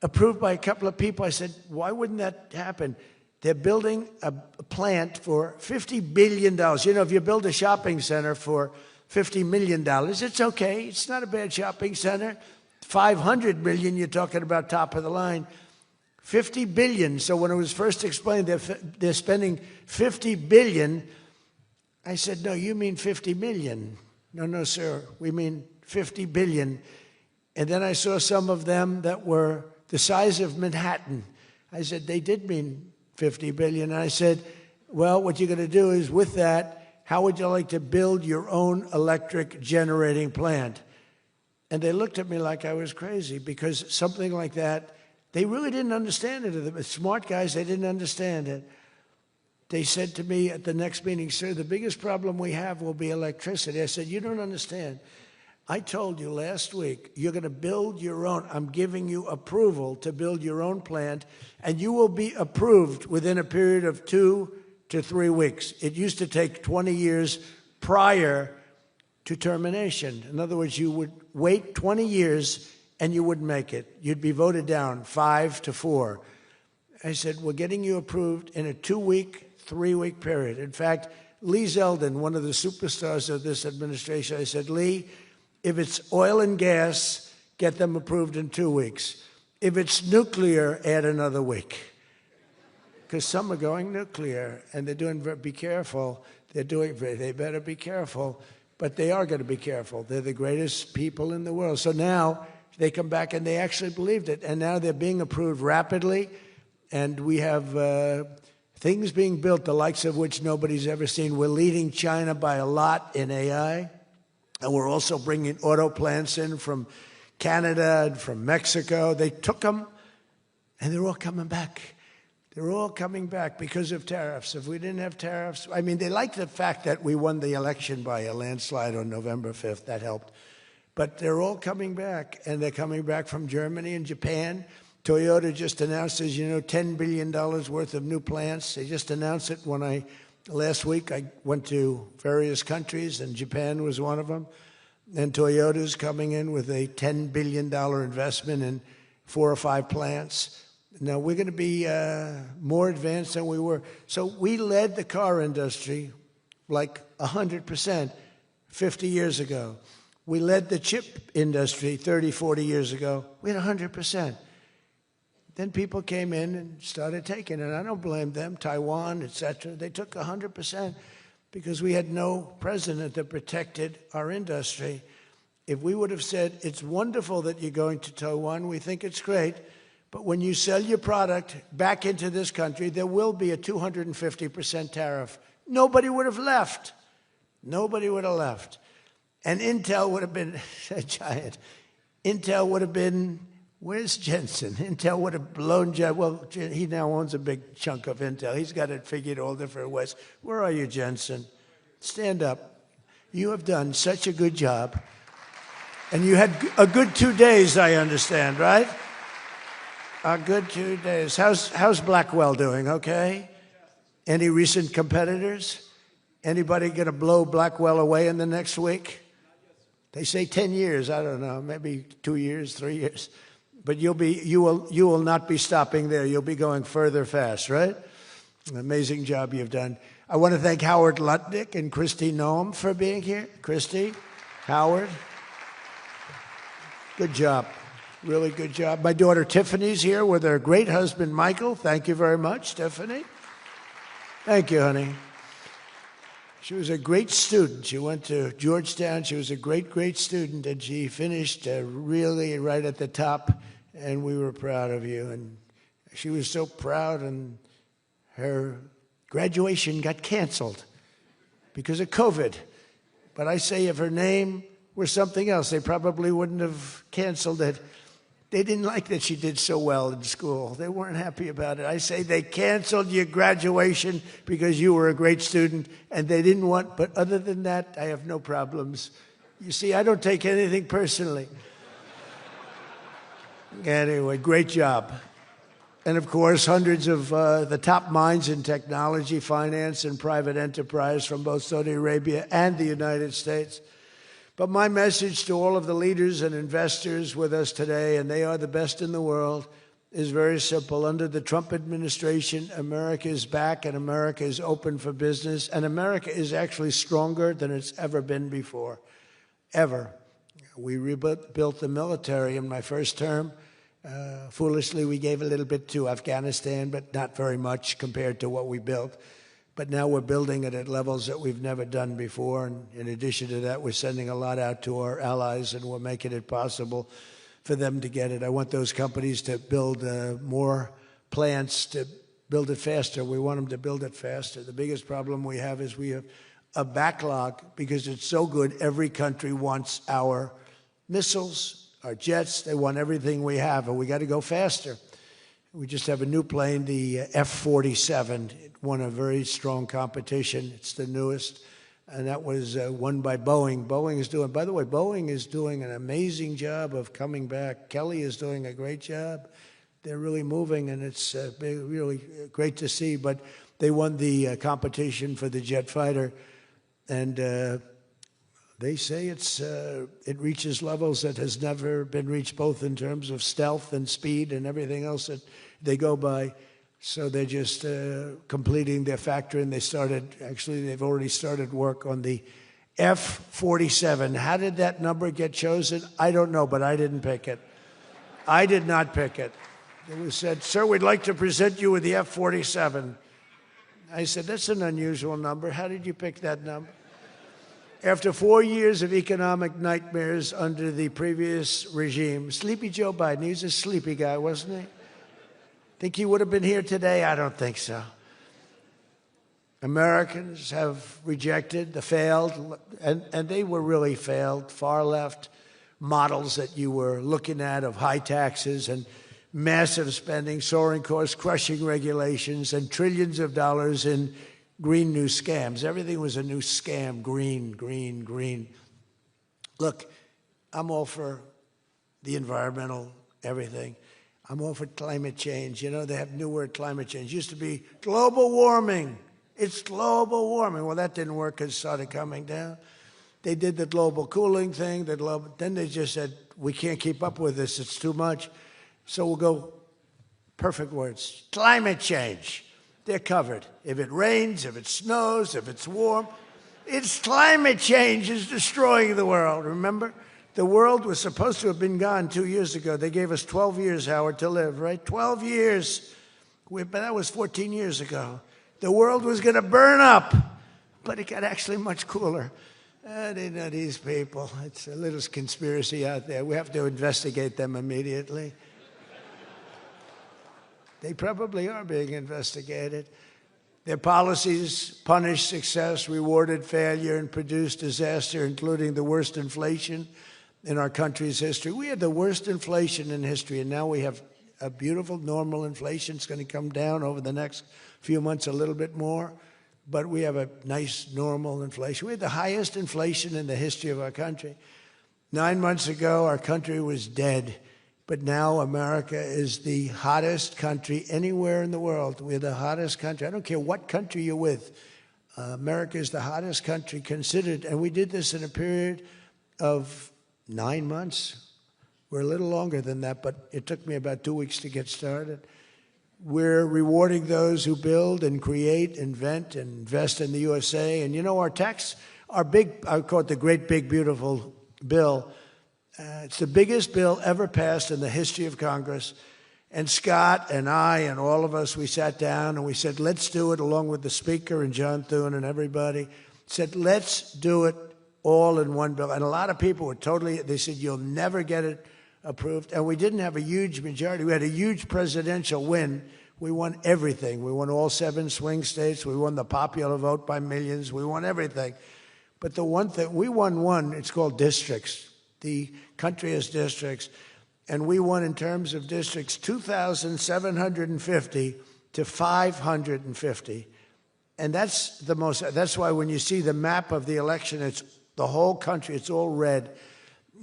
approved by a couple of people. I said, why wouldn't that happen? They're building a plant for $50 billion. You know, if you build a shopping center for $50 million, it's okay. It's not a bad shopping center. $500 million, you're talking about top of the line. $50 billion. So when it was first explained they're spending $50 billion, I said, no, you mean 50 million. No, sir, we mean 50 billion. And then I saw some of them that were the size of Manhattan. I said, they did mean 50 billion. And I said, well, what you're going to do is with that, how would you like to build your own electric generating plant? And they looked at me like I was crazy because something like that, they really didn't understand it. The smart guys, they didn't understand it. They said to me at the next meeting, sir, the biggest problem we have will be electricity. I said, you don't understand. I told you last week, you're going to build your own. I'm giving you approval to build your own plant, and you will be approved within a period of 2 to 3 weeks. It used to take 20 years prior to termination. In other words, you would wait 20 years and you wouldn't make it. You'd be voted down 5 to 4. I said, we're getting you approved in a 2-week, 3-week period. In fact, Lee Zeldin, one of the superstars of this administration, I said, Lee, if it's oil and gas, get them approved in 2 weeks. If it's nuclear, add another week. Because some are going nuclear, and they're doing, be careful. They better be careful, but they are going to be careful. They're the greatest people in the world. So now they come back and they actually believed it, and now they're being approved rapidly, and we have things being built, the likes of which nobody's ever seen. We're leading China by a lot in AI, and we're also bringing auto plants in from Canada and from Mexico. They took them, and they're all coming back. They're all coming back because of tariffs. If we didn't have tariffs, I mean, they like the fact that we won the election by a landslide on November 5th. That helped. But they're all coming back, and they're coming back from Germany and Japan. Toyota just announced, as you know, $10 billion worth of new plants. They just announced it last week I went to various countries, and Japan was one of them. And Toyota's coming in with a $10 billion investment in 4 or 5 plants. Now, we're going to be more advanced than we were. So we led the car industry like 100% 50 years ago. We led the chip industry 30, 40 years ago. We had 100%. Then people came in and started taking it. I don't blame them, Taiwan, et cetera. They took 100% because we had no president that protected our industry. If we would have said, it's wonderful that you're going to Taiwan, we think it's great, but when you sell your product back into this country, there will be a 250% tariff. Nobody would have left. Nobody would have left. And Intel would have been a giant. Intel would have been, where's Jensen? Intel would have blown, well, he now owns a big chunk of Intel. He's got it figured all different ways. Where are you, Jensen? Stand up. You have done such a good job. And you had a good 2 days, I understand, right? A good 2 days. How's Blackwell doing, okay? Any recent competitors? Anybody going to blow Blackwell away in the next week? They say 10 years. I don't know, maybe 2 years, 3 years. But you will not be stopping there. You'll be going further fast, right? An amazing job you've done. I want to thank Howard Lutnick and Christy Noem for being here. Christy, Howard, good job. Really good job. My daughter Tiffany's here with her great husband, Michael. Thank you very much, Tiffany. Thank you, honey. She was a great student. She went to Georgetown. She was a great, great student, and she finished really right at the top, and we were proud of you. And she was so proud, and her graduation got canceled because of COVID. But I say if her name were something else, they probably wouldn't have canceled it. They didn't like that she did so well in school. They weren't happy about it. I say they canceled your graduation because you were a great student, and they didn't want, but other than that, I have no problems. You see, I don't take anything personally. Anyway, great job. And of course, hundreds of the top minds in technology, finance, and private enterprise from both Saudi Arabia and the United States. But my message to all of the leaders and investors with us today, and they are the best in the world, is very simple. Under the Trump administration, America is back and America is open for business. And America is actually stronger than it's ever been before, ever. We rebuilt the military in my first term. Foolishly, we gave a little bit to Afghanistan, but not very much compared to what we built. But now we're building it at levels that we've never done before. And in addition to that, we're sending a lot out to our allies, and we're making it possible for them to get it. I want those companies to build more plants, to build it faster. We want them to build it faster. The biggest problem we have is we have a backlog because it's so good. Every country wants our missiles, our jets. They want everything we have, and we got to go faster. We just have a new plane, the F-47. It won a very strong competition. It's the newest, and that was won by Boeing. By the way, Boeing is doing an amazing job of coming back. Kelly is doing a great job. They're really moving, and it's really great to see. But they won the competition for the jet fighter, and they say it reaches levels that has never been reached, both in terms of stealth and speed and everything else that they go by. So they're just completing their factory, and they've already started work on the F-47. How did that number get chosen? I don't know, but I didn't pick it. I did not pick it. It was said, sir, we'd like to present you with the F-47. I said, that's an unusual number. How did you pick that number? After 4 years of economic nightmares under the previous regime, sleepy Joe Biden, he was a sleepy guy, wasn't he? Think he would have been here today? I don't think so. Americans have rejected the failed, and they were really failed, far left models that you were looking at of high taxes and massive spending, soaring costs, crushing regulations, and trillions of dollars in green new scams. Everything was a new scam, green, green, green. Look, I'm all for the environmental everything. I'm all for climate change. You know, they have new word, climate change. It used to be global warming. It's global warming. Well, that didn't work because it started coming down. They did the global cooling thing. Then they just said, we can't keep up with this. It's too much. So we'll go, perfect words, climate change. They're covered. If it rains, if it snows, if it's warm, it's climate change is destroying the world, remember? The world was supposed to have been gone 2 years ago. They gave us 12 years, Howard, to live, right? 12 years. But that was 14 years ago. The world was going to burn up, but it got actually much cooler. They know these people. It's a little conspiracy out there. We have to investigate them immediately. They probably are being investigated. Their policies punished success, rewarded failure, and produced disaster, including the worst inflation in our country's history. We had the worst inflation in history, and now we have a beautiful, normal inflation. It's going to come down over the next few months a little bit more, but we have a nice, normal inflation. We had the highest inflation in the history of our country. 9 months ago, our country was dead. But now America is the hottest country anywhere in the world. We're the hottest country. I don't care what country you're with. America is the hottest country considered. And we did this in a period of 9 months. We're a little longer than that, but it took me about 2 weeks to get started. We're rewarding those who build and create, invent, and invest in the USA. And you know, our tax, our big, I call it the great big beautiful bill. It's the biggest bill ever passed in the history of Congress. And Scott and I and all of us, we sat down and we said, let's do it, along with the Speaker and John Thune and everybody, said, let's do it all in one bill. And a lot of people were totally, they said, you'll never get it approved. And we didn't have a huge majority. We had a huge presidential win. We won everything. We won all 7 swing states. We won the popular vote by millions. We won everything. But the one thing, we won one, it's called districts. The country has districts, and we won in terms of districts 2,750 to 550. And that's the most, that's why when you see the map of the election, it's the whole country, it's all red,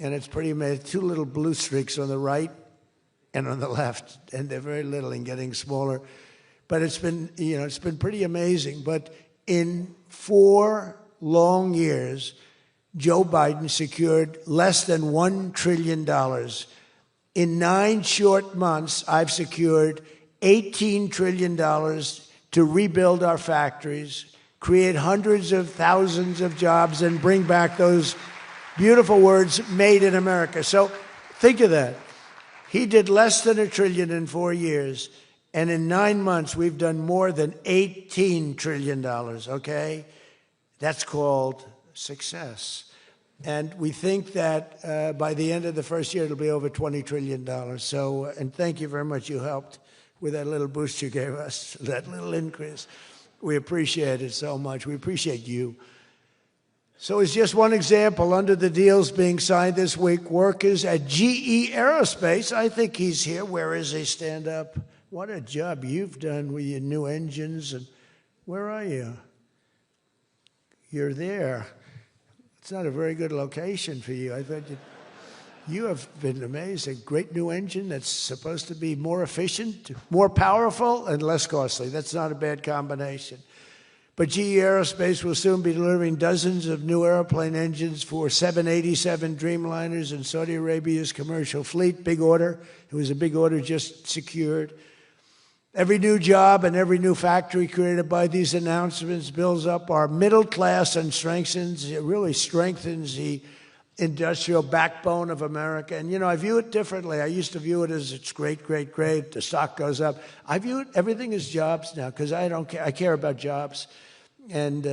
and it's pretty amazing. 2 little blue streaks on the right and on the left, and they're very little and getting smaller. But it's been, you know, it's been pretty amazing. But in 4 long years, Joe Biden secured less than $1 trillion. In 9 short months, I've secured $18 trillion to rebuild our factories, create hundreds of thousands of jobs, and bring back those beautiful words, made in America. So think of that. He did less than $1 trillion in 4 years, and in 9 months, we've done more than $18 trillion, okay? That's called success. And we think that by the end of the first year, it'll be over $20 trillion. So, and thank you very much. You helped with that little boost you gave us, that little increase. We appreciate it so much. We appreciate you. So it's just one example. Under the deals being signed this week, workers at GE Aerospace, I think he's here. Where is he? Stand up. What a job you've done with your new engines. And where are you? You're there. It's not a very good location for you. I thought you have been amazing. Great new engine that's supposed to be more efficient, more powerful, and less costly. That's not a bad combination. But GE Aerospace will soon be delivering dozens of new airplane engines for 787 Dreamliners in Saudi Arabia's commercial fleet. Big order. It was a big order just secured. Every new job and every new factory created by these announcements builds up our middle class and strengthens, it really strengthens the industrial backbone of America. And, you know, I view it differently. I used to view it as it's great, great, great. The stock goes up. I view it, everything is jobs now because I don't care. I care about jobs. And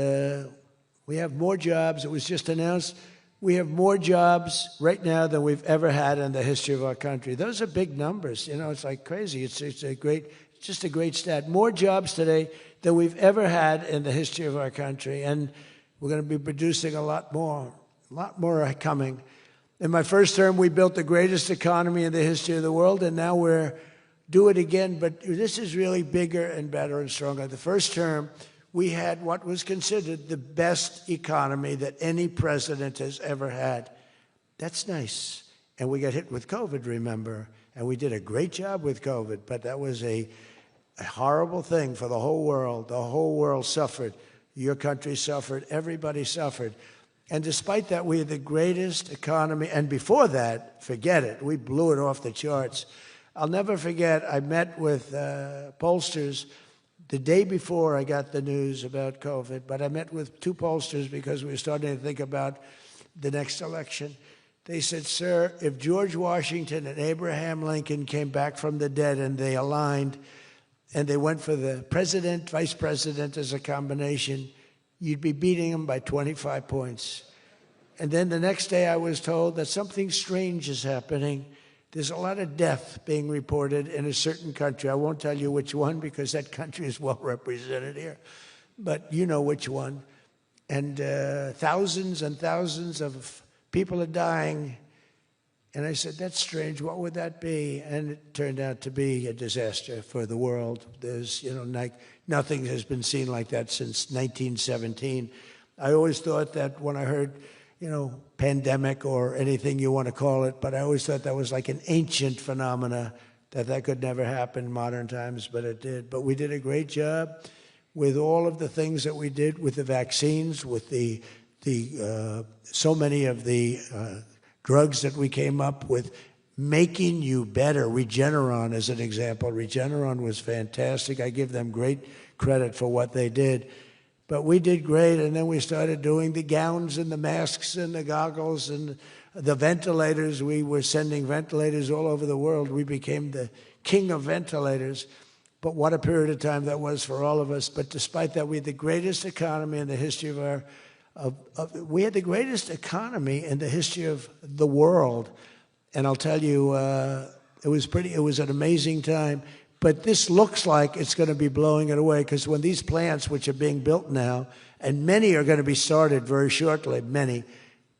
we have more jobs. It was just announced. We have more jobs right now than we've ever had in the history of our country. Those are big numbers. You know, it's like crazy. It's just a great stat. More jobs today than we've ever had in the history of our country. And we're going to be producing a lot more are coming. In my first term, we built the greatest economy in the history of the world, and now we're do it again. But this is really bigger and better and stronger. The first term, we had what was considered the best economy that any president has ever had. That's nice. And we got hit with COVID, remember? And we did a great job with COVID, but that was a horrible thing for the whole world. The whole world suffered. Your country suffered. Everybody suffered. And despite that, we had the greatest economy. And before that, forget it. We blew it off the charts. I'll never forget, I met with pollsters the day before I got the news about COVID. But I met with 2 pollsters because we were starting to think about the next election. They said, sir, if George Washington and Abraham Lincoln came back from the dead and they aligned and they went for the president, vice president as a combination, you'd be beating them by 25 points. And then the next day I was told that something strange is happening. There's a lot of death being reported in a certain country. I won't tell you which one because that country is well represented here. But you know which one. And thousands and thousands of people are dying. And I said, that's strange. What would that be? And it turned out to be a disaster for the world. There's, you know, like nothing has been seen like that since 1917. I always thought that when I heard, you know, pandemic or anything you want to call it, but I always thought that was like an ancient phenomena, that could never happen in modern times, but it did. But we did a great job with all of the things that we did with the vaccines, with the so many of the drugs that we came up with, making you better. Regeneron, as an example. Regeneron was fantastic. I give them great credit for what they did. But we did great, and then we started doing the gowns and the masks and the goggles and the ventilators. We were sending ventilators all over the world. We became the king of ventilators. But what a period of time that was for all of us. But despite that, we had the greatest economy in the history of our we had the greatest economy in the history of the world. And I'll tell you, it was an amazing time. But this looks like it's going to be blowing it away, because when these plants, which are being built now, and many are going to be started very shortly, many,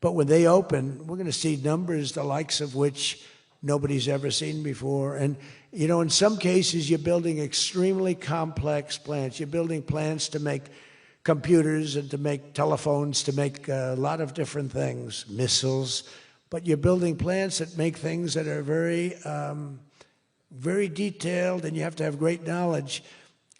but when they open, we're going to see numbers the likes of which nobody's ever seen before. And, you know, in some cases, you're building extremely complex plants. You're building plants to make computers and to make telephones, to make a lot of different things, missiles. But you're building plants that make things that are very, very detailed, and you have to have great knowledge.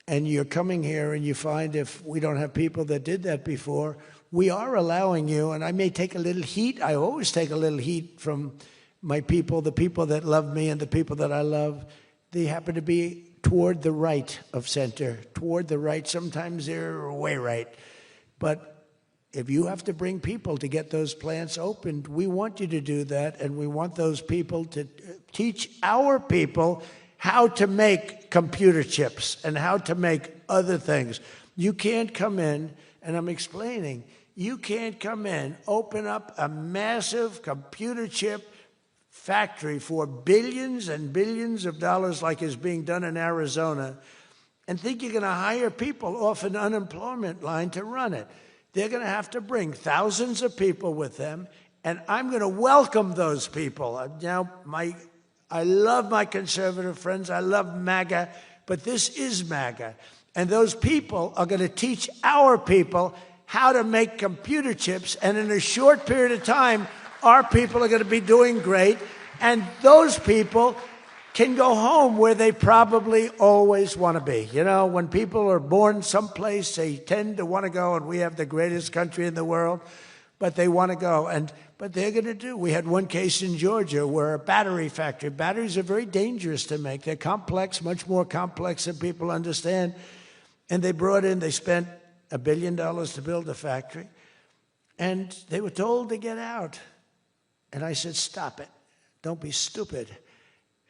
And you're coming here and you find, if we don't have people that did that before, we are allowing you, and I may take a little heat. I always take a little heat from my people, the people that love me and the people that I love. They happen to be toward the right of center, toward the right. Sometimes they're way right. But if you have to bring people to get those plants opened, we want you to do that, and we want those people to teach our people how to make computer chips and how to make other things. You can't come in, and I'm explaining, you can't come in, open up a massive computer chip factory for billions and billions of dollars like is being done in Arizona, and think you're going to hire people off an unemployment line to run it. They're going to have to bring thousands of people with them, and I'm going to welcome those people. Now, I love my conservative friends. I love MAGA, but this is MAGA. And those people are going to teach our people how to make computer chips, and in a short period of time, our people are going to be doing great, and those people can go home where they probably always want to be. You know, when people are born someplace, they tend to want to go, and we have the greatest country in the world, but they want to go. But they're going to do. We had one case in Georgia where a battery factory, batteries are very dangerous to make. They're complex, much more complex than people understand. And they spent $1 billion to build a factory, and they were told to get out. And I said, stop it. Don't be stupid.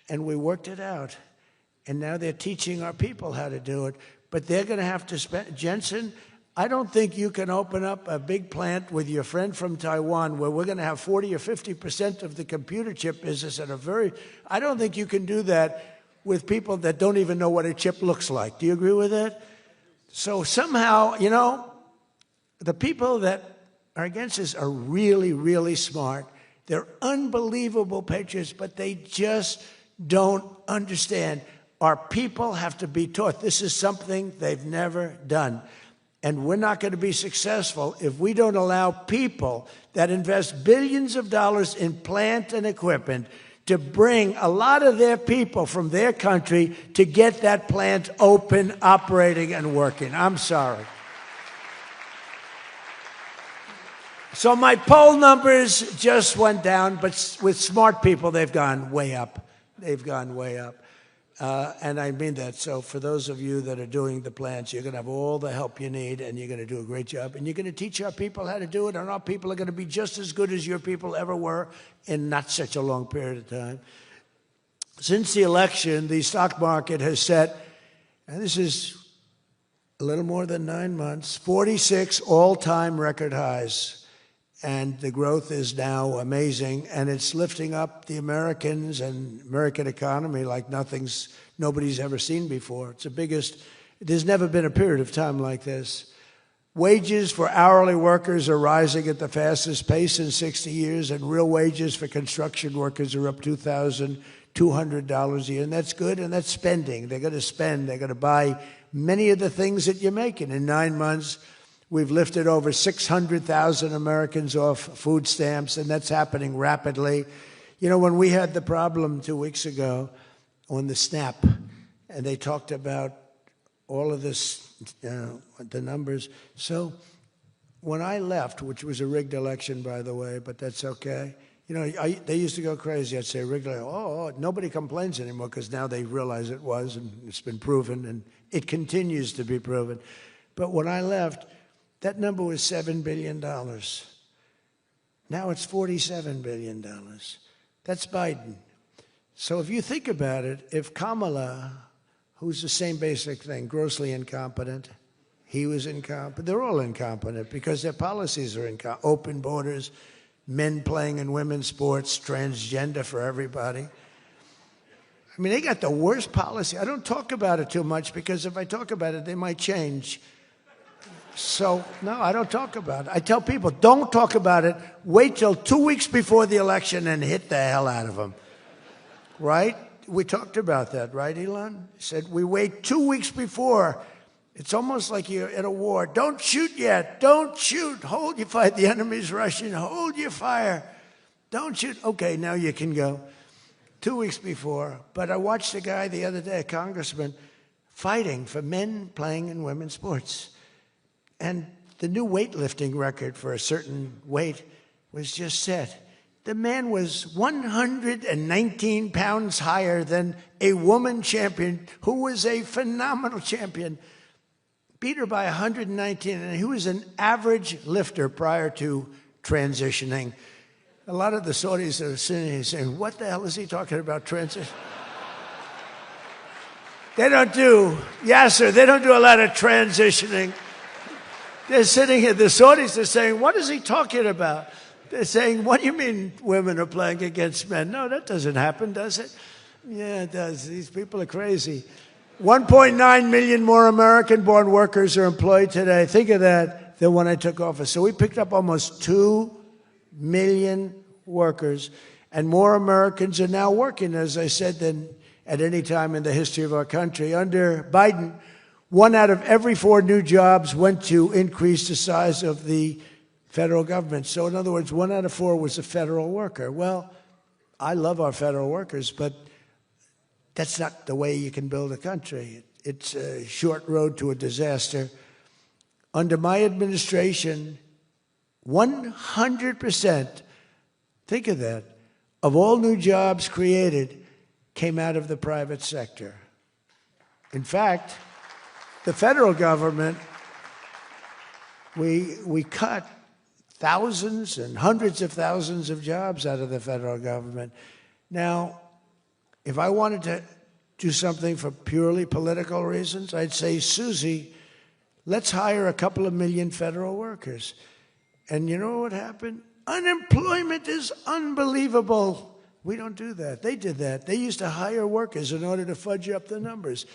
And we worked it out. And now they're teaching our people how to do it. But they're going to have to spend, Jensen, I don't think you can open up a big plant with your friend from Taiwan where we're going to have 40 or 50% of the computer chip business at I don't think you can do that with people that don't even know what a chip looks like. Do you agree with that? So somehow, you know, the people that are against this are really, really smart. They're unbelievable patriots, but they just don't understand. Our people have to be taught. This is something they've never done. And we're not going to be successful if we don't allow people that invest billions of dollars in plant and equipment to bring a lot of their people from their country to get that plant open, operating, and working. I'm sorry. So my poll numbers just went down, but with smart people, they've gone way up. They've gone way up. And I mean that. So for those of you that are doing the plants, you're going to have all the help you need, and you're going to do a great job. And you're going to teach our people how to do it, and our people are going to be just as good as your people ever were in not such a long period of time. Since the election, the stock market has set, and this is a little more than 9 months, 46 all-time record highs. And the growth is now amazing, and it's lifting up the Americans and American economy like nobody's ever seen before. It's the biggest. There's never been a period of time like this. Wages for hourly workers are rising at the fastest pace in 60 years, and real wages for construction workers are up $2,200 a year, and that's good, and that's spending. They're going to spend. They're going to buy many of the things that you're making. In 9 months, we've lifted over 600,000 Americans off food stamps, and that's happening rapidly. You know, when we had the problem 2 weeks ago on the SNAP, and they talked about all of this, the numbers. So when I left, which was a rigged election, by the way, but that's okay. You know, they used to go crazy. I'd say rigged election. Oh, nobody complains anymore because now they realize it was, and it's been proven, and it continues to be proven. But when I left, that number was $7 billion. Now it's $47 billion. That's Biden. So if you think about it, if Kamala, who's the same basic thing, grossly incompetent, he was incompetent, they're all incompetent because their policies are incompetent. Open borders, men playing in women's sports, transgender for everybody. I mean, they got the worst policy. I don't talk about it too much because if I talk about it, they might change. So, no, I don't talk about it. I tell people, don't talk about it. Wait till 2 weeks before the election and hit the hell out of them. Right? We talked about that, right, Elon? He said, we wait 2 weeks before. It's almost like you're at a war. Don't shoot yet. Don't shoot. Hold your fire. The enemy's rushing. Hold your fire. Don't shoot. Okay, now you can go. 2 weeks before. But I watched a guy the other day, a congressman, fighting for men playing in women's sports. And the new weightlifting record for a certain weight was just set. The man was 119 pounds higher than a woman champion who was a phenomenal champion. Beat her by 119, and he was an average lifter prior to transitioning. A lot of the Saudis are sitting here saying, what the hell is he talking about transition? They don't do a lot of transitioning. They're sitting here, the Saudis are saying, what is he talking about? They're saying, what do you mean women are playing against men? No, that doesn't happen, does it? Yeah, it does. These people are crazy. 1.9 million more American-born workers are employed today. Think of that, than when I took office. So we picked up almost 2 million workers, and more Americans are now working, as I said, than at any time in the history of our country. Under Biden, 1 out of every 4 new jobs went to increase the size of the federal government. So in other words, 1 out of 4 was a federal worker. Well, I love our federal workers, but that's not the way you can build a country. It's a short road to a disaster. Under my administration, 100%, think of that, of all new jobs created came out of the private sector. In fact, the federal government, we cut thousands and hundreds of thousands of jobs out of the federal government. Now, if I wanted to do something for purely political reasons, I'd say, Susie, let's hire a couple of million federal workers. And you know what happened? Unemployment is unbelievable. We don't do that. They did that. They used to hire workers in order to fudge up the numbers.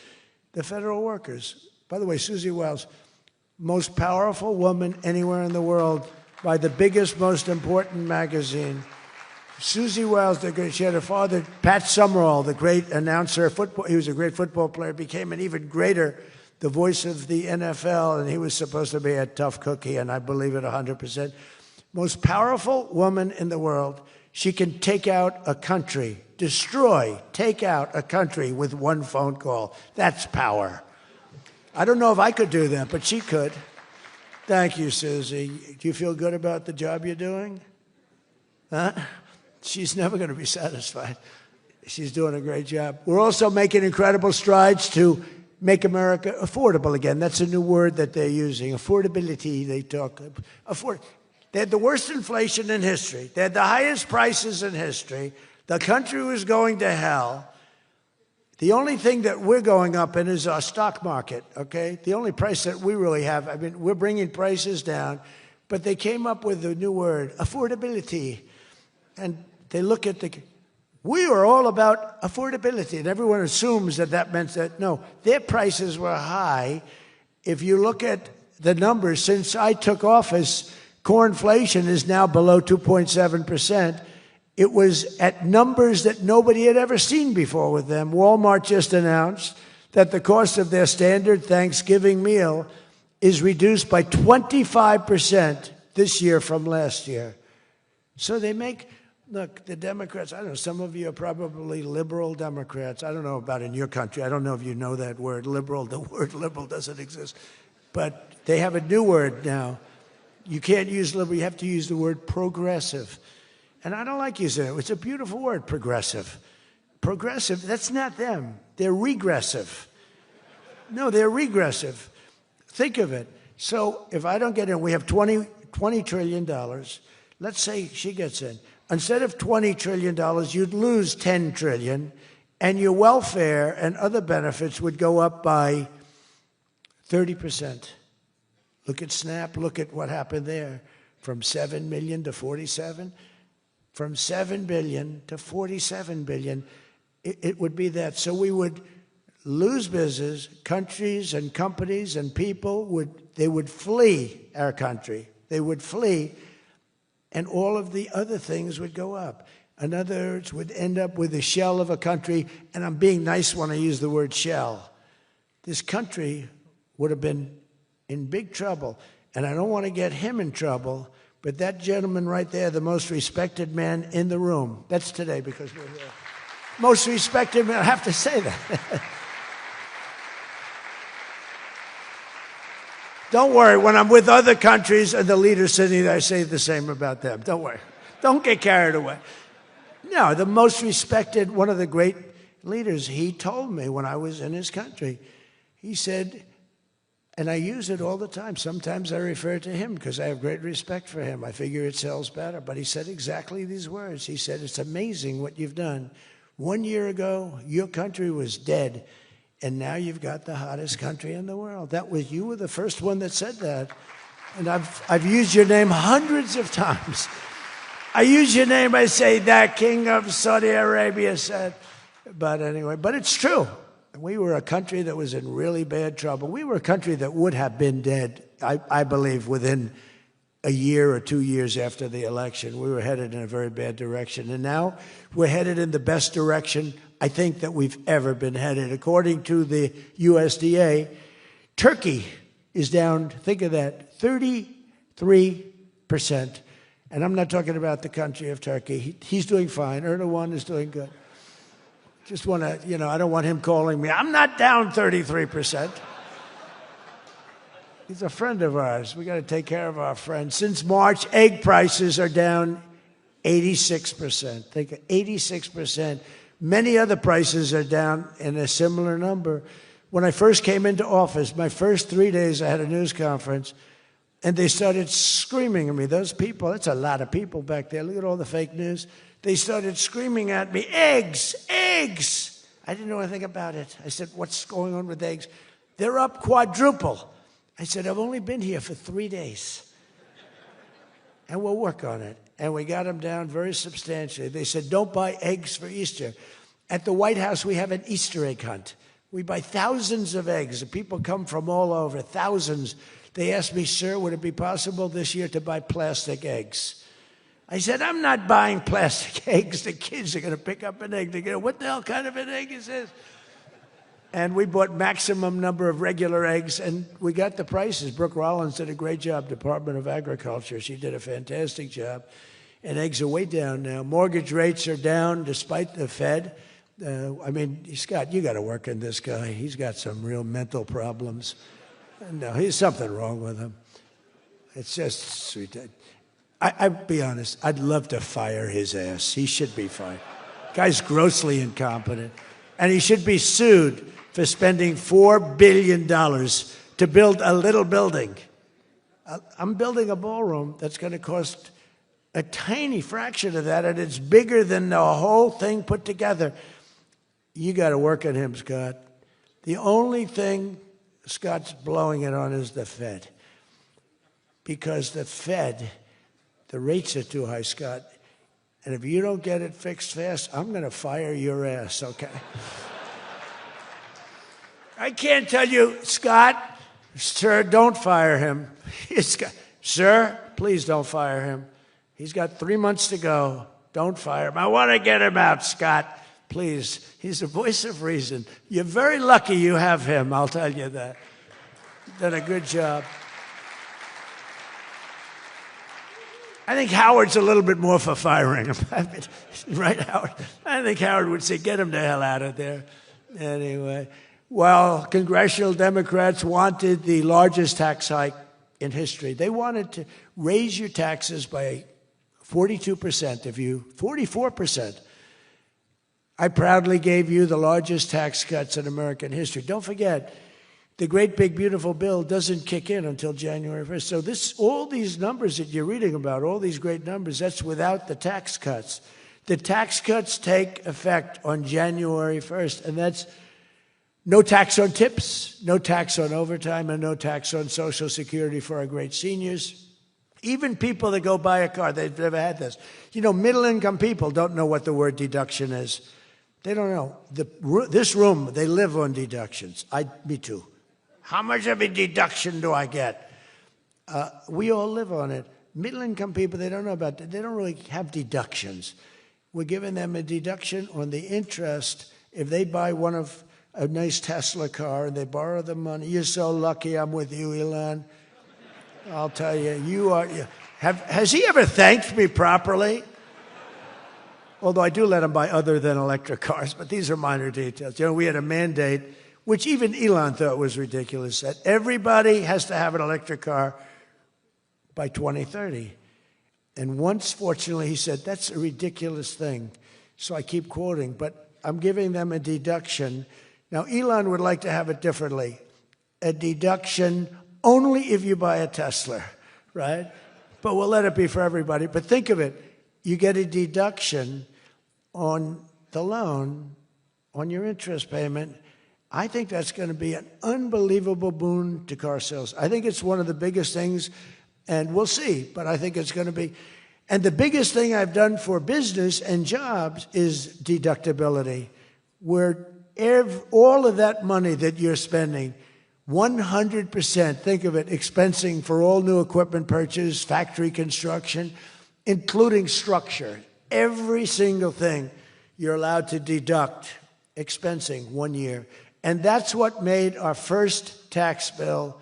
The federal workers. By the way, Susie Wiles, most powerful woman anywhere in the world by the biggest, most important magazine. Susie Wiles, she had a father, Pat Summerall, the great announcer, football. He was a great football player, became an even greater, the voice of the NFL, and he was supposed to be a tough cookie, and I believe it 100%. Most powerful woman in the world. She can take out a country, take out a country with one phone call. That's power. I don't know if I could do that, but she could. Thank you, Susie. Do you feel good about the job you're doing? Huh? She's never going to be satisfied. She's doing a great job. We're also making incredible strides to make America affordable again. That's a new word that they're using. Affordability, they talk. They had the worst inflation in history. They had the highest prices in history. The country was going to hell. The only thing that we're going up in is our stock market, okay? The only price that we really have, I mean, we're bringing prices down, but they came up with a new word, affordability. And they look at we were all about affordability, and everyone assumes that that meant that, no, their prices were high. If you look at the numbers, since I took office, core inflation is now below 2.7%. It was at numbers that nobody had ever seen before with them. Walmart just announced that the cost of their standard Thanksgiving meal is reduced by 25% this year from last year. So they make, look, the Democrats, I don't know, some of you are probably liberal Democrats. I don't know about in your country. I don't know if you know that word, liberal. The word liberal doesn't exist. But they have a new word now. You can't use liberal. You have to use the word progressive. And I don't like using it. It's a beautiful word, progressive. Progressive, that's not them. They're regressive. No, they're regressive. Think of it. So if I don't get in, we have $20 trillion. Let's say she gets in. Instead of $20 trillion, you'd lose $10 trillion, and your welfare and other benefits would go up by 30%. Look at SNAP. Look at what happened there. From 7 million to 47. From 7 billion to 47 billion. It would be that. So we would lose business. Countries and companies and people would flee our country. They would flee, and all of the other things would go up. In other words, would end up with a shell of a country, and I'm being nice when I use the word shell. This country would have been in big trouble, and I don't want to get him in trouble, but that gentleman right there, the most respected man in the room, that's today because we're here. Most respected man, I have to say that. Don't worry, when I'm with other countries and the leaders sitting there, I say the same about them. Don't worry. Don't get carried away. No, the most respected, one of the great leaders, he told me when I was in his country, he said, and I use it all the time. Sometimes I refer to him because I have great respect for him. I figure it sells better. But he said exactly these words. He said, it's amazing what you've done. 1 year ago, your country was dead. And now you've got the hottest country in the world. You were the first one that said that. And I've used your name hundreds of times. I use your name, I say, that king of Saudi Arabia said. But anyway, but it's true. We were a country that was in really bad trouble. We were a country that would have been dead, I believe, within a year or 2 years after the election. We were headed in a very bad direction. And now we're headed in the best direction, I think, that we've ever been headed. According to the USDA, Turkey is down, think of that, 33%. And I'm not talking about the country of Turkey. He's doing fine. Erdogan is doing good. Just want to, I don't want him calling me. I'm not down 33%. He's a friend of ours. We got to take care of our friends. Since March, egg prices are down 86%. Think of 86%. Many other prices are down in a similar number. When I first came into office, my first 3 days, I had a news conference, And they started screaming at me. Those people, that's a lot of people back there. Look at all the fake news. They started screaming at me, eggs, eggs. I didn't know anything about it. I said, what's going on with eggs? They're up quadruple. I said, I've only been here for 3 days. And we'll work on it. And we got them down very substantially. They said, don't buy eggs for Easter. At the White House, we have an Easter egg hunt. We buy thousands of eggs. People come from all over, thousands. They asked me, sir, would it be possible this year to buy plastic eggs? I said, I'm not buying plastic eggs. The kids are going to pick up an egg. They're going to, what the hell kind of an egg is this? And we bought maximum number of regular eggs, and we got the prices. Brooke Rollins did a great job, Department of Agriculture. She did a fantastic job. And eggs are way down now. Mortgage rates are down despite the Fed. I mean, Scott, you got to work on this guy. He's got some real mental problems. No, there's something wrong with him. It's just sweet. I'll be honest, I'd love to fire his ass. He should be fired. Guy's grossly incompetent. And he should be sued for spending $4 billion to build a little building. I'm building a ballroom that's going to cost a tiny fraction of that, and it's bigger than the whole thing put together. You got to work on him, Scott. The only thing Scott's blowing it on is the Fed. Because the Fed, the rates are too high, Scott. And if you don't get it fixed fast, I'm going to fire your ass, okay? I can't tell you, Scott, sir, don't fire him. Sir, please don't fire him. He's got 3 months to go. Don't fire him. I want to get him out, Scott. Please. He's the voice of reason. You're very lucky you have him, I'll tell you that. Done a good job. I think Howard's a little bit more for firing him. Right, Howard? I think Howard would say, get him the hell out of there. Anyway, well, congressional Democrats wanted the largest tax hike in history. They wanted to raise your taxes by 42%, 44%. I proudly gave you the largest tax cuts in American history. Don't forget, the great big beautiful bill doesn't kick in until January 1st. So all these numbers that you're reading about, all these great numbers, that's without the tax cuts. The tax cuts take effect on January 1st, and that's no tax on tips, no tax on overtime, and no tax on Social Security for our great seniors. Even people that go buy a car, they've never had this. You know, middle-income people don't know what the word deduction is. They don't know. This room, they live on deductions. Me too. How much of a deduction do I get? We all live on it. Middle-income people, they don't know about that. They don't really have deductions. We're giving them a deduction on the interest if they buy a nice Tesla car and they borrow the money. You're so lucky I'm with you, Elon. I'll tell you, you are. Has he ever thanked me properly? Although I do let him buy other than electric cars, but these are minor details. You know, we had a mandate, which even Elon thought was ridiculous, that everybody has to have an electric car by 2030. And once, fortunately, he said, that's a ridiculous thing. So I keep quoting, but I'm giving them a deduction. Now, Elon would like to have it differently. A deduction only if you buy a Tesla, right? But we'll let it be for everybody. But think of it. You get a deduction on the loan, on your interest payment. I think that's going to be an unbelievable boon to car sales. I think it's one of the biggest things, and we'll see, but I think it's going to be. And the biggest thing I've done for business and jobs is deductibility, where all of that money that you're spending, 100%, think of it, expensing for all new equipment purchase, factory construction, including structure. Every single thing you're allowed to deduct, expensing 1 year. And that's what made our first tax bill,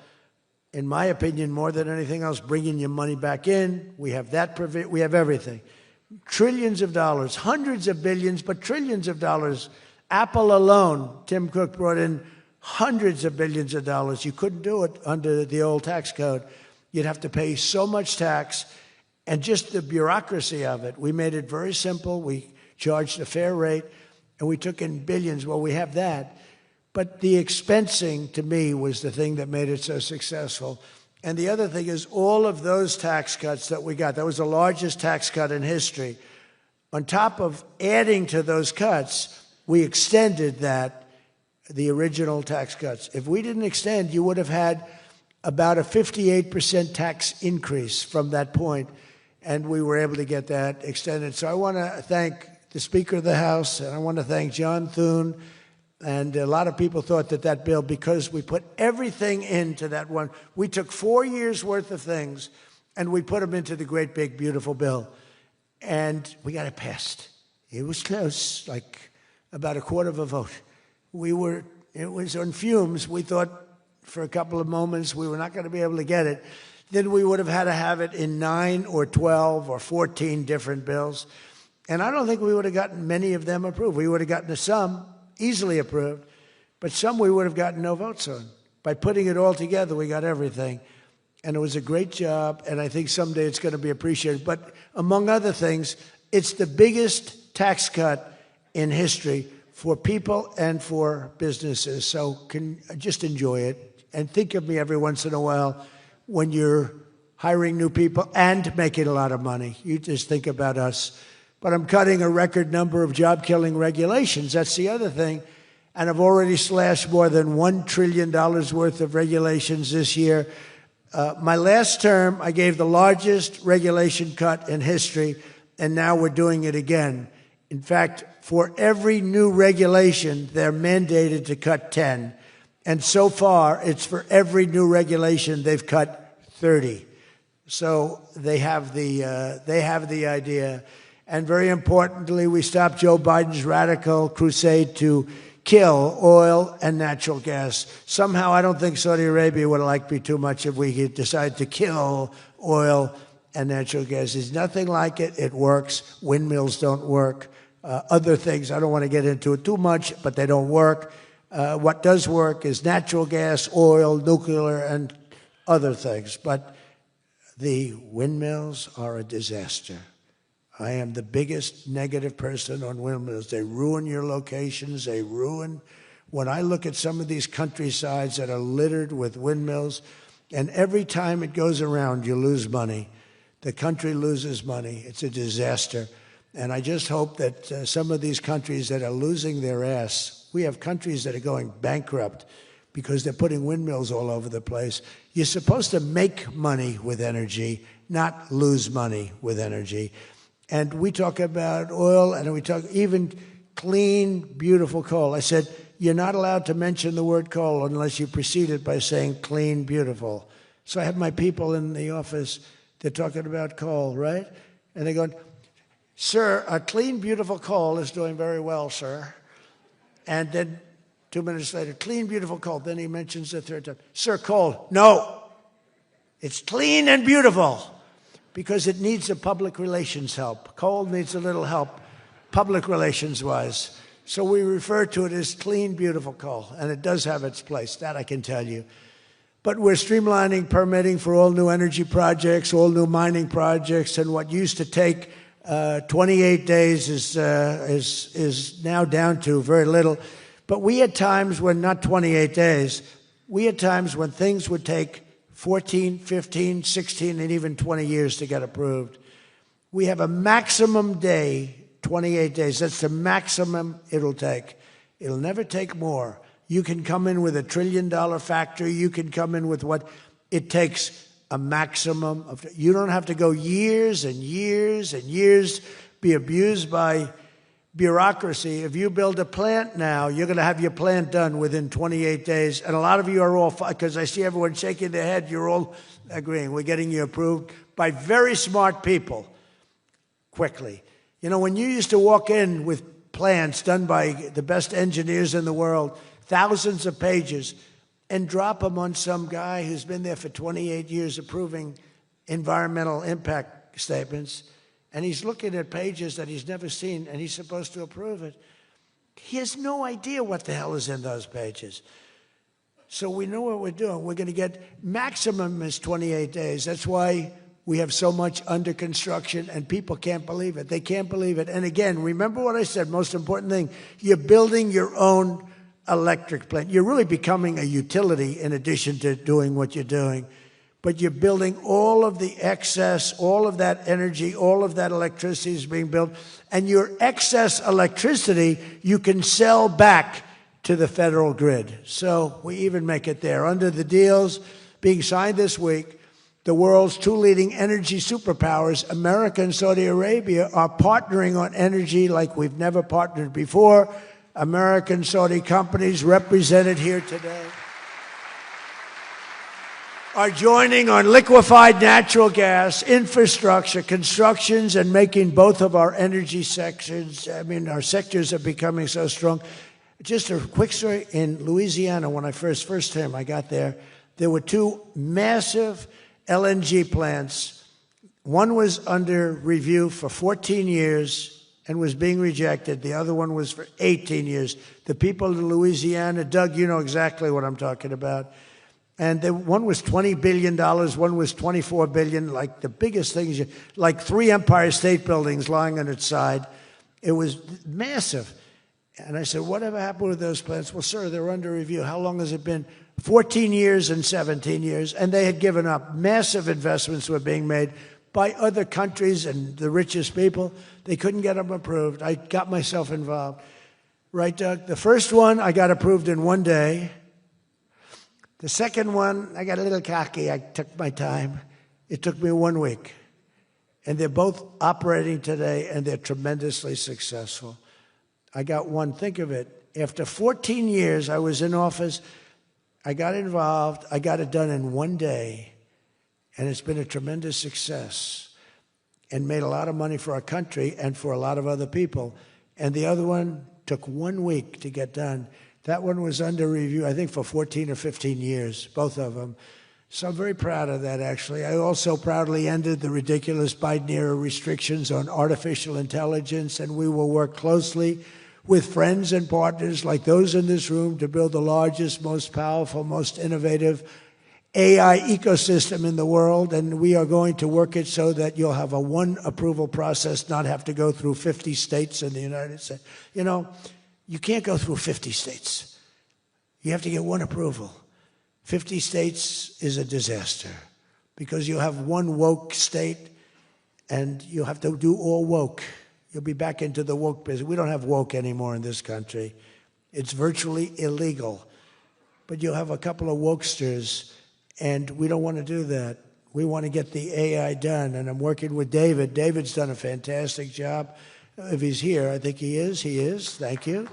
in my opinion, more than anything else, bringing your money back in. We have that, we have everything. Trillions of dollars, hundreds of billions, but trillions of dollars. Apple alone, Tim Cook brought in hundreds of billions of dollars. You couldn't do it under the old tax code. You'd have to pay so much tax. And just the bureaucracy of it, we made it very simple. We charged a fair rate, and we took in billions. Well, we have that. But the expensing, to me, was the thing that made it so successful. And the other thing is all of those tax cuts that we got, that was the largest tax cut in history. On top of adding to those cuts, we extended the original tax cuts. If we didn't extend, you would have had about a 58% tax increase from that point, and we were able to get that extended. So I want to thank the Speaker of the House, and I want to thank John Thune. And a lot of people thought that bill, because we put everything into that one, we took 4 years' worth of things, and we put them into the great, big, beautiful bill. And we got it passed. It was close, like about a quarter of a vote. It was on fumes. We thought for a couple of moments we were not going to be able to get it. Then we would have had to have it in 9 or 12 or 14 different bills. And I don't think we would have gotten many of them approved. We would have gotten some easily approved, but some we would have gotten no votes on. By putting it all together, we got everything. And it was a great job, and I think someday it's going to be appreciated. But among other things, it's the biggest tax cut in history for people and for businesses. So just enjoy it, and think of me every once in a while when you're hiring new people and making a lot of money. You just think about us. But I'm cutting a record number of job-killing regulations. That's the other thing. And I've already slashed more than $1 trillion worth of regulations this year. My last term, I gave the largest regulation cut in history, and now we're doing it again. In fact, for every new regulation, they're mandated to cut 10. And so far, it's for every new regulation, they've cut 30. So they have the idea. And very importantly, we stopped Joe Biden's radical crusade to kill oil and natural gas. Somehow, I don't think Saudi Arabia would like me too much if we decided to kill oil and natural gas. There's nothing like it. It works. Windmills don't work. Other things, I don't want to get into it too much, but they don't work. What does work is natural gas, oil, nuclear, and other things. But the windmills are a disaster. I am the biggest negative person on windmills. They ruin your locations. They ruin. When I look at some of these countrysides that are littered with windmills, and every time it goes around, you lose money. The country loses money. It's a disaster. And I just hope that some of these countries that are losing their ass, we have countries that are going bankrupt because they're putting windmills all over the place. You're supposed to make money with energy, not lose money with energy. And we talk about oil, and we talk even clean, beautiful coal. I said, you're not allowed to mention the word coal unless you precede it by saying clean, beautiful. So I have my people in the office, they're talking about coal, right? And they're going, sir, a clean, beautiful coal is doing very well, sir. And then 2 minutes later, clean, beautiful coal. Then he mentions the third time, sir, coal. No, it's clean and beautiful. Because it needs a public relations help. Coal needs a little help, public relations-wise. So we refer to it as clean, beautiful coal, and it does have its place, that I can tell you. But we're streamlining permitting for all new energy projects, all new mining projects, and what used to take 28 days is now down to very little. But we had times when, not 28 days, we had times when things would take 14, 15, 16, and even 20 years to get approved. We have a maximum day, 28 days. That's the maximum it'll take. It'll never take more. You can come in with $1 trillion factory. You can come in with what it takes, a maximum of. You don't have to go years and years and years, be abused by bureaucracy. If you build a plant now, you're going to have your plant done within 28 days. And a lot of you are all, because I see everyone shaking their head, you're all agreeing. We're getting you approved by very smart people quickly. You know, when you used to walk in with plans done by the best engineers in the world, thousands of pages, and drop them on some guy who's been there for 28 years approving environmental impact statements, and he's looking at pages that he's never seen, and he's supposed to approve it. He has no idea what the hell is in those pages. So we know what we're doing. We're going to get maximum is 28 days. That's why we have so much under construction, and people can't believe it. They can't believe it. And again, remember what I said, most important thing, you're building your own electric plant. You're really becoming a utility in addition to doing what you're doing. but you're building all of the excess, all of that energy, all of that electricity is being built, and your excess electricity you can sell back to the federal grid. So we even make it there. Under the deals being signed this week, the world's two leading energy superpowers, America and Saudi Arabia, are partnering on energy like we've never partnered before. American Saudi companies represented here today are joining on liquefied natural gas, infrastructure, constructions, and making both of our energy sectors, our sectors are becoming so strong. Just a quick story. In Louisiana, when I first time I got there were two massive LNG plants. One was under review for 14 years and was being rejected. The other one was for 18 years. The people of Louisiana, Doug, you know exactly what I'm talking about. And one was $20 billion, one was $24 billion, like the biggest things, like 3 Empire State Buildings lying on its side. It was massive. And I said, whatever happened with those plants? Well, sir, they're under review. How long has it been? 14 years and 17 years. And they had given up. Massive investments were being made by other countries and the richest people. They couldn't get them approved. I got myself involved. Right, Doug? The first one, I got approved in one day. The second one, I got a little cocky. I took my time. It took me 1 week. And they're both operating today, and they're tremendously successful. I got one, think of it. After 14 years, I was in office. I got involved. I got it done in 1 day. And it's been a tremendous success and made a lot of money for our country and for a lot of other people. And the other one took 1 week to get done. That one was under review, I think, for 14 or 15 years, both of them. So I'm very proud of that, actually. I also proudly ended the ridiculous Biden-era restrictions on artificial intelligence, and we will work closely with friends and partners like those in this room to build the largest, most powerful, most innovative AI ecosystem in the world, and we are going to work it so that you'll have a one approval process, not have to go through 50 states in the United States. You know, you can't go through 50 states. You have to get one approval. 50 states is a disaster because you have one woke state and you have to do all woke. You'll be back into the woke business. We don't have woke anymore in this country. It's virtually illegal. But you'll have a couple of wokesters, and we don't want to do that. We want to get the AI done, and I'm working with David. David's done a fantastic job. If he's here, I think he is. He is. Thank you.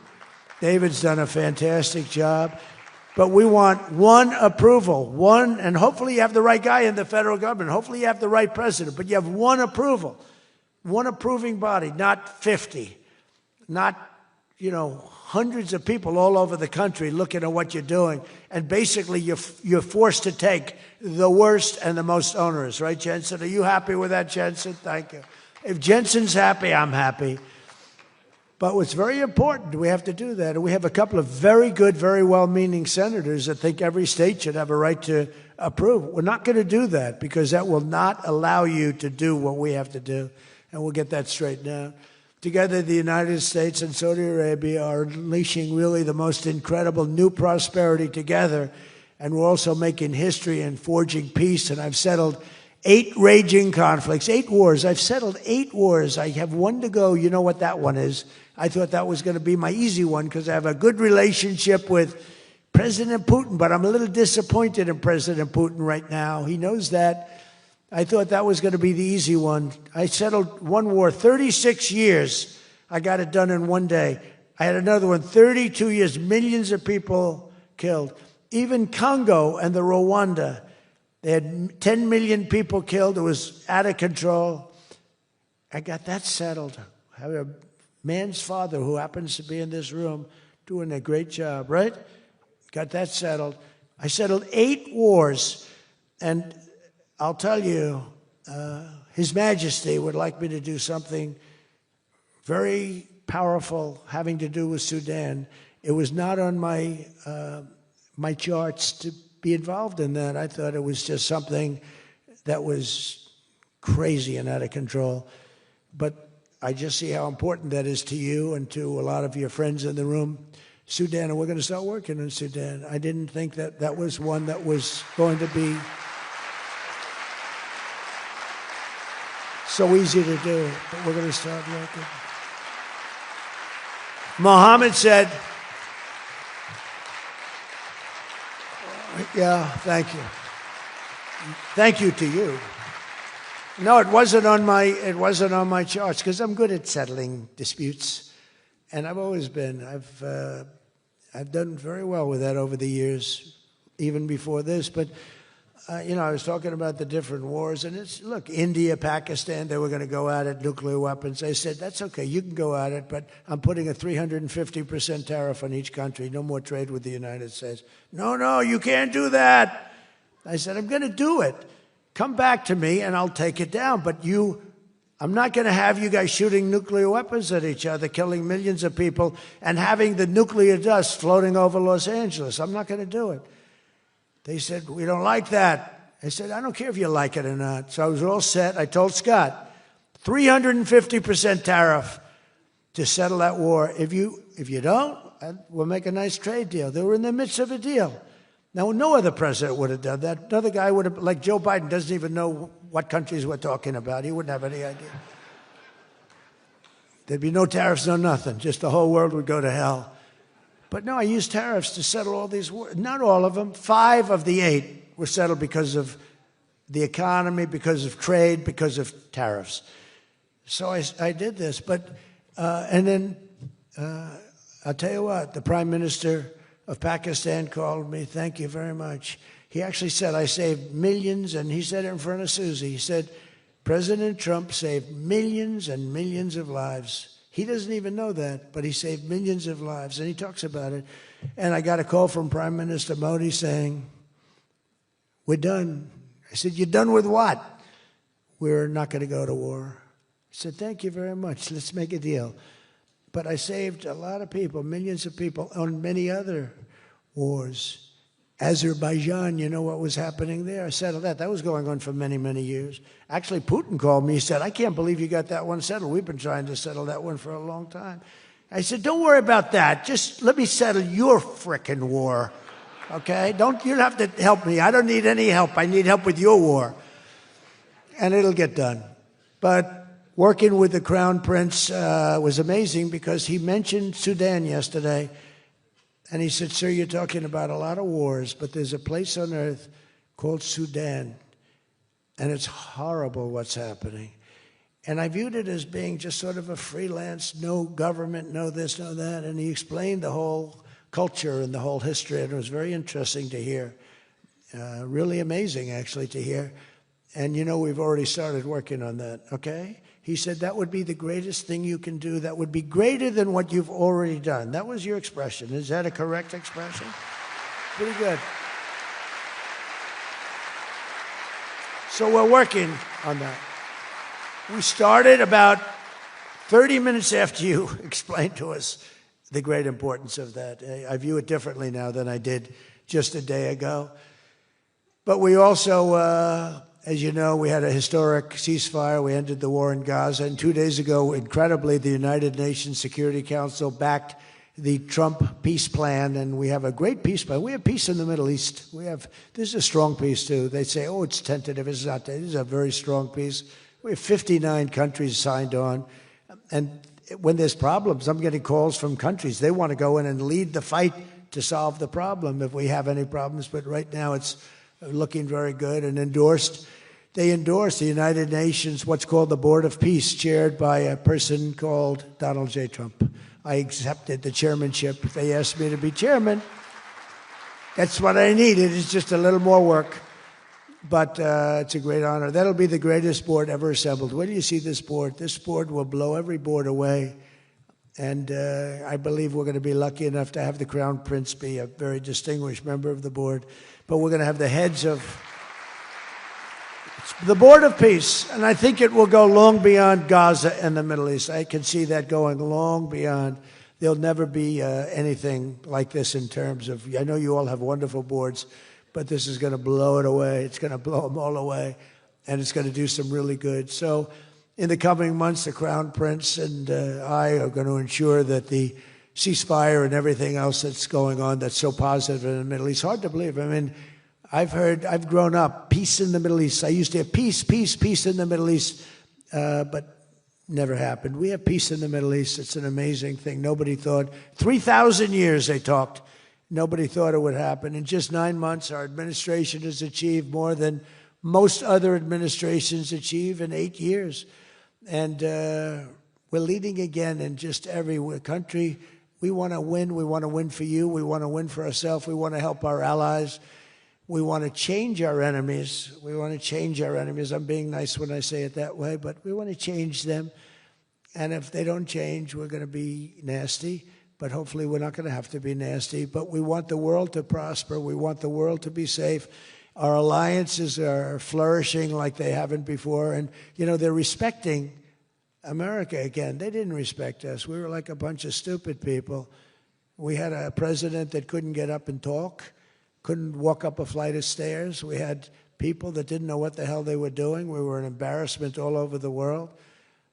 David's done a fantastic job. But we want one approval, one, and hopefully you have the right guy in the federal government. Hopefully you have the right president, but you have one approval, one approving body, not 50, not, hundreds of people all over the country looking at what you're doing. And basically you're forced to take the worst and the most onerous, right, Jensen? Are you happy with that, Jensen? Thank you. If Jensen's happy, I'm happy. But what's very important, we have to do that. And we have a couple of very good, very well-meaning senators that think every state should have a right to approve. We're not going to do that because that will not allow you to do what we have to do. And we'll get that straightened out. Together, the United States and Saudi Arabia are unleashing really the most incredible new prosperity together. And we're also making history and forging peace. And I've settled 8 raging conflicts, 8 wars. I've settled 8 wars. I have one to go. You know what that one is. I thought that was going to be my easy one because I have a good relationship with President Putin, but I'm a little disappointed in President Putin right now. He knows that. I thought that was going to be the easy one. I settled one war, 36 years. I got it done in 1 day. I had another one, 32 years, millions of people killed. Even Congo and the Rwanda, they had 10 million people killed. It was out of control. I got that settled. I have a man's father who happens to be in this room doing a great job, right? Got that settled. I settled 8 wars. And I'll tell you, His Majesty would like me to do something very powerful having to do with Sudan. It was not on my my charts to be involved in that. I thought it was just something that was crazy and out of control. But I just see how important that is to you and to a lot of your friends in the room. Sudan, and we're going to start working in Sudan. I didn't think that that was one that was going to be so easy to do, but we're going to start working. Mohammed said, yeah, thank you. Thank you to you. No, it wasn't on my charts because I'm good at settling disputes, and I've always been. I've done very well with that over the years, even before this. But you know, I was talking about the different wars, and it's, look, India, Pakistan, they were going to go at it, nuclear weapons. I said, that's okay, you can go at it, but I'm putting a 350% tariff on each country, no more trade with the United States. No, you can't do that. I said, I'm going to do it. Come back to me, and I'll take it down, but I'm not going to have you guys shooting nuclear weapons at each other, killing millions of people, and having the nuclear dust floating over Los Angeles. I'm not going to do it. They said, we don't like that. I said, I don't care if you like it or not. So I was all set. I told Scott, 350% tariff to settle that war. If you don't, we'll make a nice trade deal. They were in the midst of a deal. Now, no other president would have done that. Another guy would have, like Joe Biden, doesn't even know what countries we're talking about. He wouldn't have any idea. There'd be no tariffs, no nothing. Just the whole world would go to hell. But no, I used tariffs to settle all these wars. Not all of them. 5 of the 8 were settled because of the economy, because of trade, because of tariffs. So I did this. But, and then I'll tell you what, the Prime Minister of Pakistan called me. Thank you very much. He actually said, I saved millions, and he said it in front of Susie. He said, President Trump saved millions and millions of lives. He doesn't even know that, but he saved millions of lives, and he talks about it. And I got a call from Prime Minister Modi saying, we're done. I said, you're done with what? We're not going to go to war. I said, thank you very much. Let's make a deal. But I saved a lot of people, millions of people, on many other wars. Azerbaijan, you know what was happening there? I settled that. That was going on for many, many years. Actually, Putin called me. He said, I can't believe you got that one settled. We've been trying to settle that one for a long time. I said, don't worry about that. Just let me settle your frickin' war, okay? You don't have to help me. I don't need any help. I need help with your war. And it'll get done. But working with the Crown Prince was amazing because he mentioned Sudan yesterday. And he said, sir, you're talking about a lot of wars, but there's a place on earth called Sudan, and it's horrible what's happening. And I viewed it as being just sort of a freelance, no government, no this, no that. And he explained the whole culture and the whole history, and it was very interesting to hear. Really amazing, actually, to hear. And, you know, we've already started working on that, okay? He said that would be the greatest thing you can do. That would be greater than what you've already done. That was your expression. Is that a correct expression? Pretty good. So we're working on that. We started about 30 minutes after you explained to us the great importance of that. I view it differently now than I did just a day ago. But we also... as you know, we had a historic ceasefire. We ended the war in Gaza. And 2 days ago, incredibly, the United Nations Security Council backed the Trump peace plan. And we have a great peace plan. We have peace in the Middle East. This is a strong peace, too. They say, oh, it's tentative. It's not. This is a very strong peace. We have 59 countries signed on. And when there's problems, I'm getting calls from countries. They want to go in and lead the fight to solve the problem if we have any problems. But right now, it's looking very good, and they endorsed the United Nations, what's called the Board of Peace, chaired by a person called Donald J. Trump. I accepted the chairmanship. They asked me to be chairman. That's what I needed. It's just a little more work, but it's a great honor. That'll be the greatest board ever assembled. Where do you see this board? This board will blow every board away, and I believe we're going to be lucky enough to have the Crown Prince be a very distinguished member of the board. But we're going to have the heads of the Board of Peace, and I think it will go long beyond Gaza and the Middle East. I can see that going long beyond. There'll never be anything like this in terms of, I know you all have wonderful boards, but this is going to blow it away. It's going to blow them all away, and it's going to do some really good. So in the coming months, the Crown Prince and I are going to ensure that the ceasefire and everything else that's going on that's so positive in the Middle East. Hard to believe. I mean, I've grown up, peace in the Middle East. I used to hear peace, peace, peace in the Middle East but never happened. We have peace in the Middle East. It's an amazing thing. Nobody thought, 3,000 years they talked. Nobody thought it would happen. In just 9 months, our administration has achieved more than most other administrations achieve in 8 years. And we're leading again in just every country. We want to win. We want to win for you. We want to win for ourselves. We want to help our allies. We want to change our enemies. We want to change our enemies. I'm being nice when I say it that way, but we want to change them. And if they don't change, we're going to be nasty. But hopefully we're not going to have to be nasty. But we want the world to prosper. We want the world to be safe. Our alliances are flourishing like they haven't before. And, you know, they're respecting America again. They didn't respect us. We were like a bunch of stupid people. We had a president that couldn't get up and talk, couldn't walk up a flight of stairs. We had people that didn't know what the hell they were doing. We were an embarrassment all over the world.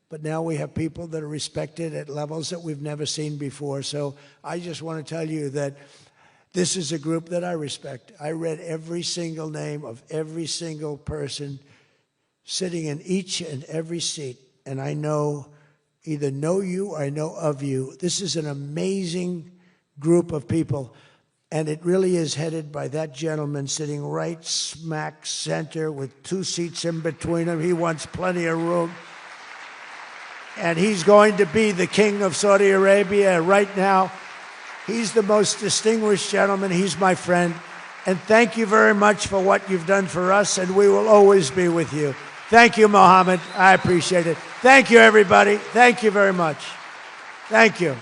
But now we have people that are respected at levels that we've never seen before. So I just want to tell you that this is a group that I respect. I read every single name of every single person sitting in each and every seat. And I either know you or I know of you. This is an amazing group of people. And it really is headed by that gentleman sitting right smack center with 2 seats in between him. He wants plenty of room. And he's going to be the king of Saudi Arabia right now. He's the most distinguished gentleman. He's my friend. And thank you very much for what you've done for us, and we will always be with you. Thank you, Mohammed. I appreciate it. Thank you, everybody. Thank you very much. Thank you.